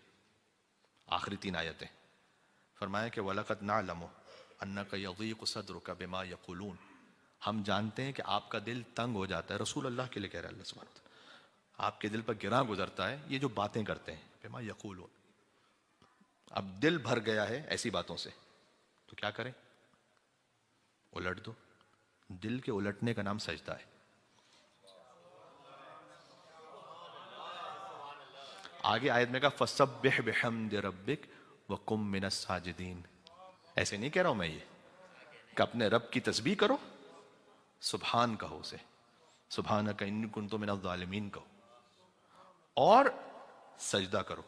آخری 3 آیتیں، فرمایا کہ وَلَقَدْ نَعْلَمُ أَنَّكَ يَضِيقُ صَدْرُكَ بِمَا يَقُولُونَ، ہم جانتے ہیں کہ آپ کا دل تنگ ہو جاتا ہے، رسول اللہ کے لیے کہہ رہا ہے اللہ سبحانہ وتعالیٰ، آپ کے دل پر گراں گزرتا ہے یہ جو باتیں کرتے ہیں، بِمَا يَقُولُونَ، اب دل بھر گیا ہے ایسی باتوں سے تو کیا کریں؟ الٹ دو۔ دل کے الٹنے کا نام سجدہ ہے۔ آگے آیت میں کہا فَسَبِّحْ بِحَمْدِ رَبِّكَ وَقُمْ مِنَ السَّاجِدِينَ، ایسے نہیں کہہ رہا ہوں میں یہ کہ اپنے رب کی تسبیح کرو، سبحان کہو اسے، سبحانک انی کنت من الظالمین کہو، اور سجدہ کرو۔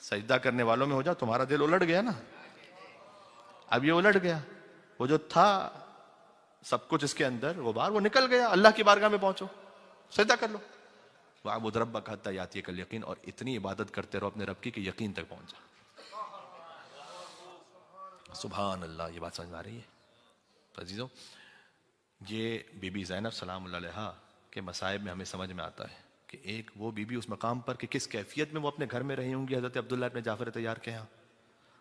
سجدہ کرنے والوں میں ہو جاؤ، تمہارا دل الٹ گیا نا، اب یہ الٹ گیا، وہ جو تھا سب کچھ اس کے اندر غبار وہ نکل گیا، اللہ کی بارگاہ میں پہنچو، سجدہ کر لو۔ وَعْبُدْ رَبَّكَ حَتَّىٰ يَأْتِيَكَ الْيَقِينُ، اور اتنی عبادت کرتے رہو اپنے رب کی کہ یقین تک پہنچ جا۔ سبحان اللہ، یہ بات سمجھ میں آ رہی ہے؟ تو عزیزوں یہ بی بی زینب سلام اللہ علیہا کے مصائب میں ہمیں سمجھ میں آتا ہے کہ ایک وہ بی بی اس مقام پر کہ کس کیفیت میں وہ اپنے گھر میں رہی ہوں گی حضرت عبداللہ ابن جعفر طیار کے ہاں،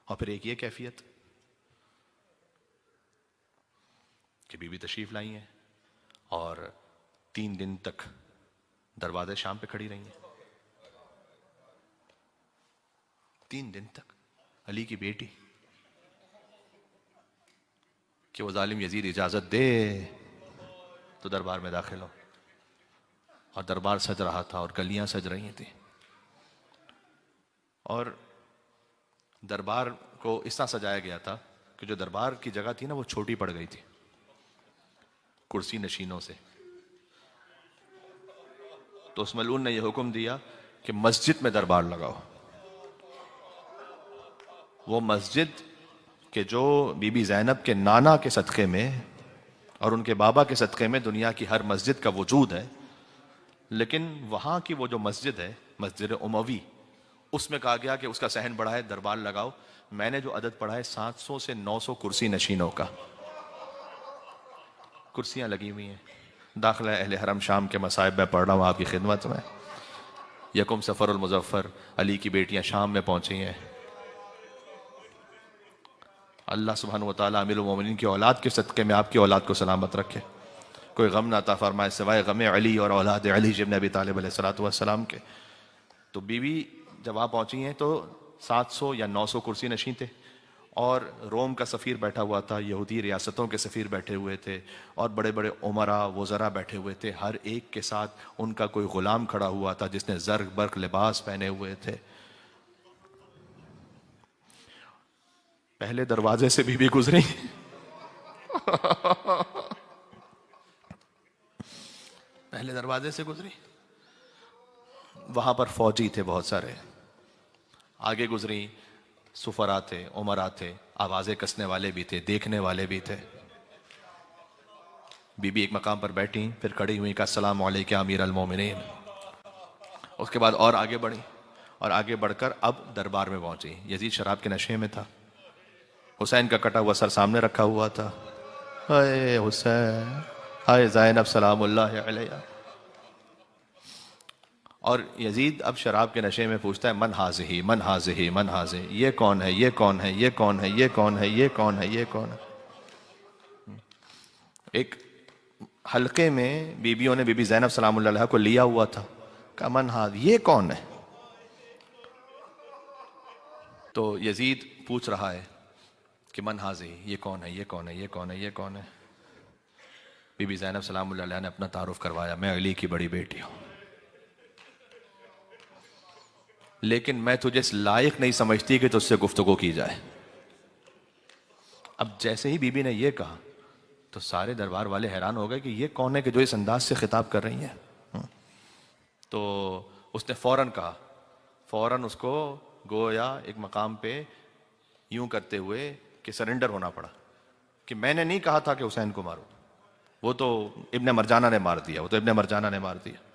اور پھر ایک یہ کیفیت کہ بی بی تشریف لائی ہیں اور 3 دن تک دروازے شام پہ کھڑی رہی ہیں، 3 دن تک، علی کی بیٹی، کہ وہ ظالم یزید اجازت دے تو دربار میں داخل ہو، اور دربار سج رہا تھا اور گلیاں سج رہی تھیں، اور دربار کو اس طرح سجایا گیا تھا کہ جو دربار کی جگہ تھی نا وہ چھوٹی پڑ گئی تھی کرسی نشینوں سے، تو اس ملعون نے یہ حکم دیا کہ مسجد میں دربار لگاؤ۔ وہ مسجد کہ جو بی بی زینب کے نانا کے صدقے میں اور ان کے بابا کے صدقے میں دنیا کی ہر مسجد کا وجود ہے، لیکن وہاں کی وہ جو مسجد ہے مسجد اموی، اس میں کہا گیا کہ اس کا صحن بڑا ہے، دربار لگاؤ۔ میں نے جو عدد پڑھا ہے 700 سے 900 کرسی نشینوں کا، کرسیاں لگی ہوئی ہیں۔ داخلہ اہل حرم شام کے مصائب میں پڑھ رہا ہوں آپ کی خدمت میں۔ یکم سفر المظفر، علی کی بیٹیاں شام میں پہنچی ہیں۔ اللہ سبحانہ و تعالیٰ امیر المومنین کی اولاد کے صدقے میں آپ کی اولاد کو سلامت رکھے، کوئی غم نہ عطا فرمائے سوائے غم علی اور اولاد علی ابن ابی طالب علیہ الصلوۃ والسلام کے۔ تو بیوی جب وہاں پہنچی ہیں تو 700 یا 900 کرسی نشین تھے، اور روم کا سفیر بیٹھا ہوا تھا، یہودی ریاستوں کے سفیر بیٹھے ہوئے تھے، اور بڑے بڑے عمراء وزراء بیٹھے ہوئے تھے، ہر ایک کے ساتھ ان کا کوئی غلام کھڑا ہوا تھا جس نے زرق برق لباس پہنے ہوئے تھے۔ پہلے دروازے سے بی گزری پہلے دروازے سے گزری، وہاں پر فوجی تھے بہت سارے، آگے گزری، سفرا تھے، عمرا تھے، آوازیں کسنے والے بھی تھے، دیکھنے والے بھی تھے۔ بی بی ایک مقام پر بیٹھی، پھر کھڑی ہوئی، کہا السلام علیکم امیر المومنین۔ اس کے بعد اور آگے بڑھی، اور آگے بڑھ کر اب دربار میں پہنچی۔ یزید شراب کے نشے میں تھا، حسین کا کٹا ہوا سر سامنے رکھا ہوا تھا، ہائے حسین، ہائے زینب سلام اللہ علیہ۔ اور یزید اب شراب کے نشے میں پوچھتا ہے من ہاذہ من ہاذہ من ہاذہ، یہ کون ہے، یہ کون ہے، یہ کون ہے، یہ کون ہے، یہ کون ہے، یہ کون ہے۔ ایک حلقے میں بیویوں نے بی بی زینب سلام اللہ علیہ کو لیا ہوا تھا، کہا من ہاذ، یہ کون ہے؟ تو یزید پوچھ رہا ہے کہ من ہاذہ، یہ کون ہے، یہ کون ہے، یہ کون ہے، یہ کون ہے۔ بی بی زینب سلام اللہ علیہ نے اپنا تعارف کروایا، میں علی کی بڑی بیٹی ہوں، لیکن میں تجھے اس لائق نہیں سمجھتی کہ تجھ سے گفتگو کی جائے۔ اب جیسے ہی بی بی نے یہ کہا تو سارے دربار والے حیران ہو گئے کہ یہ کون ہے کہ جو اس انداز سے خطاب کر رہی ہیں۔ تو اس نے فوراً کہا، فوراً اس کو گویا ایک مقام پہ یوں کرتے ہوئے کہ سرنڈر ہونا پڑا کہ میں نے نہیں کہا تھا کہ حسین کو مارو، وہ تو ابن مرجانہ نے مار دیا، وہ تو ابن مرجانہ نے مار دیا۔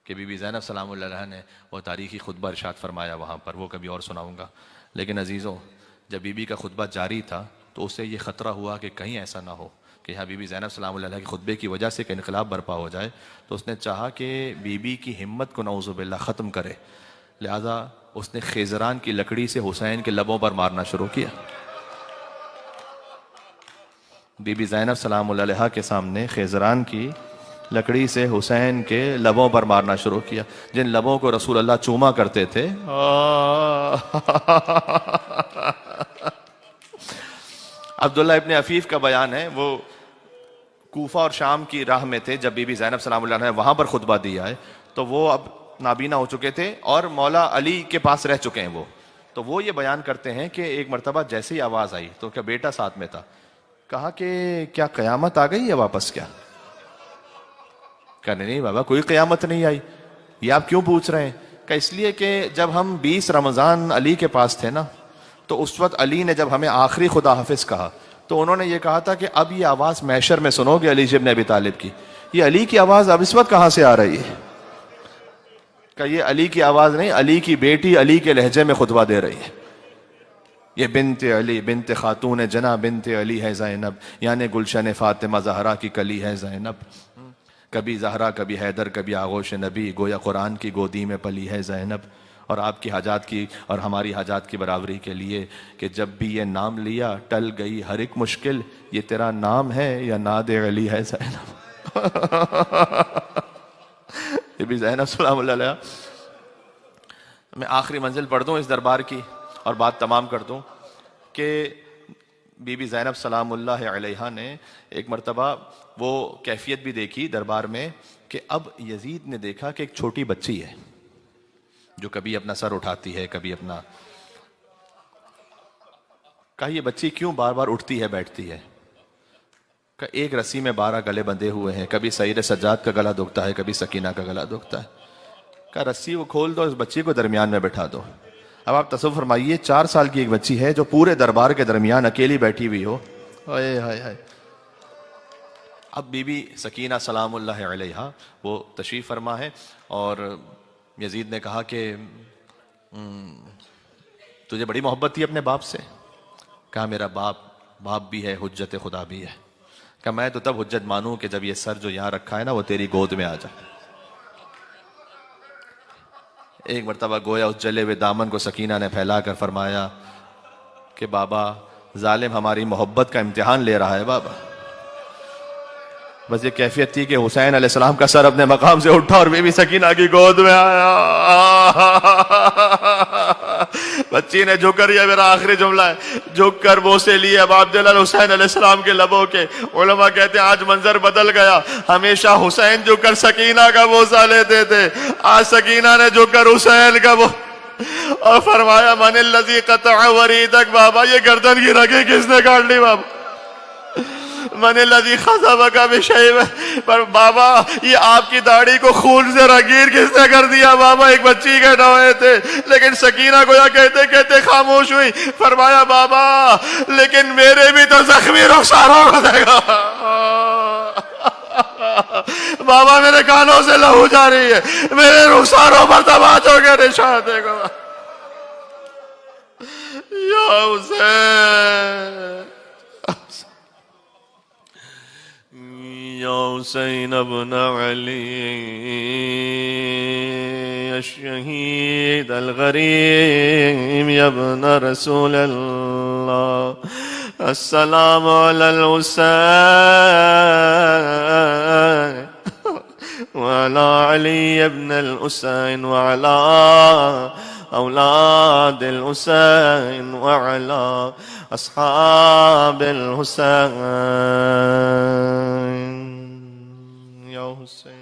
کہ بی بی زینب سلام اللہ علیہ نے وہ تاریخی خطبہ ارشاد فرمایا وہاں پر، وہ کبھی اور سناؤں گا۔ لیکن عزیزوں، جب بی بی کا خطبہ جاری تھا تو اسے یہ خطرہ ہوا کہ کہیں ایسا نہ ہو کہ یہاں بی بی زینب سلام اللہ علیہ کے خطبے کی وجہ سے کہ انقلاب برپا ہو جائے، تو اس نے چاہا کہ بی بی کی ہمت کو نعوذ باللہ ختم کرے، لہذا اس نے خیزران کی لکڑی سے حسین کے لبوں پر مارنا شروع کیا۔ بی بی زینب سلام اللہ علیہ کے سامنے خیزران کی لکڑی سے حسین کے لبوں پر مارنا شروع کیا، جن لبوں کو رسول اللہ چوما کرتے تھے۔ عبداللہ ابن عفیف کا بیان ہے، وہ کوفہ اور شام کی راہ میں تھے جب بی بی زینب سلام اللہ علیہ نے وہاں پر خطبہ دیا ہے، تو وہ اب نابینا ہو چکے تھے اور مولا علی کے پاس رہ چکے ہیں تو وہ یہ بیان کرتے ہیں کہ ایک مرتبہ جیسے ہی آواز آئی تو کیا بیٹا ساتھ میں تھا، کہا کہ کیا قیامت آ گئی ہے واپس کیا؟ کہنے نہیں بابا کوئی قیامت نہیں آئی، یہ آپ کیوں پوچھ رہے ہیں؟ کہ اس لیے کہ جب ہم 20 رمضان علی کے پاس تھے نا، تو اس وقت علی نے جب ہمیں آخری خدا حافظ کہا تو انہوں نے یہ کہا تھا کہ اب یہ آواز محشر میں سنو گے علی ابن ابی طالب کی، یہ علی کی آواز اب اس وقت کہاں سے آ رہی ہے؟ کہ یہ علی کی آواز نہیں، علی کی بیٹی علی کے لہجے میں خطبہ دے رہی ہے۔ یہ بنت علی، بنت خاتون جنا بنت علی ہے زینب، یعنی گلشن فاطمہ زہرا کی کلی ہے زینب، کبھی زہرا کبھی حیدر کبھی آغوش نبی، گویا قرآن کی گودی میں پلی ہے زینب، اور آپ کی حاجات کی اور ہماری حاجات کی برابری کے لیے کہ جب بھی یہ نام لیا ٹل گئی ہر ایک مشکل، یہ تیرا نام ہے یا ناد علی ہے زینب۔ یہ بھی زینب سلام اللہ علیہ۔ میں آخری منزل پڑھ دوں اس دربار کی اور بات تمام کر دوں کہ بی بی زینب سلام اللہ علیہ نے ایک مرتبہ وہ کیفیت بھی دیکھی دربار میں کہ اب یزید نے دیکھا کہ ایک چھوٹی بچی ہے جو کبھی اپنا سر اٹھاتی ہے، کبھی اپنا، کہا یہ بچی کیوں بار بار اٹھتی ہے بیٹھتی ہے؟ کہ ایک رسی میں 12 گلے بندھے ہوئے ہیں، کبھی سید سجاد کا گلا دکھتا ہے، کبھی سکینہ کا گلا دکھتا ہے۔ کہ رسی کو کھول دو، اس بچی کو درمیان میں بٹھا دو۔ اب آپ تصور فرمائیے 4 سال کی ایک بچی ہے جو پورے دربار کے درمیان اکیلی بیٹھی ہوئی ہو، ہائے ہائے ہائے۔ اب بی بی سکینہ سلام اللہ علیہ وہ تشریف فرما ہے، اور یزید نے کہا کہ تجھے بڑی محبت تھی اپنے باپ سے؟ کہا میرا باپ بھی ہے، حجت خدا بھی ہے۔ کہ میں تو تب حجت مانوں کہ جب یہ سر جو یہاں رکھا ہے نا وہ تیری گود میں آ جائے۔ ایک مرتبہ گویا اس جلے ہوئے دامن کو سکینہ نے پھیلا کر فرمایا کہ بابا ظالم ہماری محبت کا امتحان لے رہا ہے بابا۔ بس یہ کیفیت تھی کہ حسین علیہ السلام کا سر اپنے مقام سے اٹھا اور بی بی سکینہ کی گود میں آیا۔ بچی نے جھک کر، یہ میرا آخری جملہ ہے، جھک کر بوسے لیے اب عبداللہ حسین علیہ السلام کے لبوں کے۔ علماء کہتے ہیں آج منظر بدل گیا، ہمیشہ حسین جھک کر سکینہ کا بوسہ لیتے تھے، آج سکینہ نے جھک کر حسین کا اور فرمایا من الذی قطع وریدک، بابا یہ گردن کی رگیں کس نے کاٹ لی بابا؟ من الذی خضبک بشیب، پر بابا یہ آپ کی داڑھی کو خون سے رگیر کس نے کر دیا؟ بابا ایک بچی کے ڈوئے تھے، لیکن سکینہ گویا کہتے کہتے خاموش ہوئی. فرمایا بابا لیکن میرے بھی تو زخمی رخسار ہو گئے گا. بابا میرے کانوں سے لہو جا رہی ہے، میرے رخساروں پر تباہ ہو گیا نشان دیکھو. یا حسین، یا حسین ابن علی الشہید الغریب یا ابن رسول اللہ، السلام علی الحسین وعلى علي بن الحسين وعلى أولاد الحسين وعلى أصحاب الحسين. يا حسين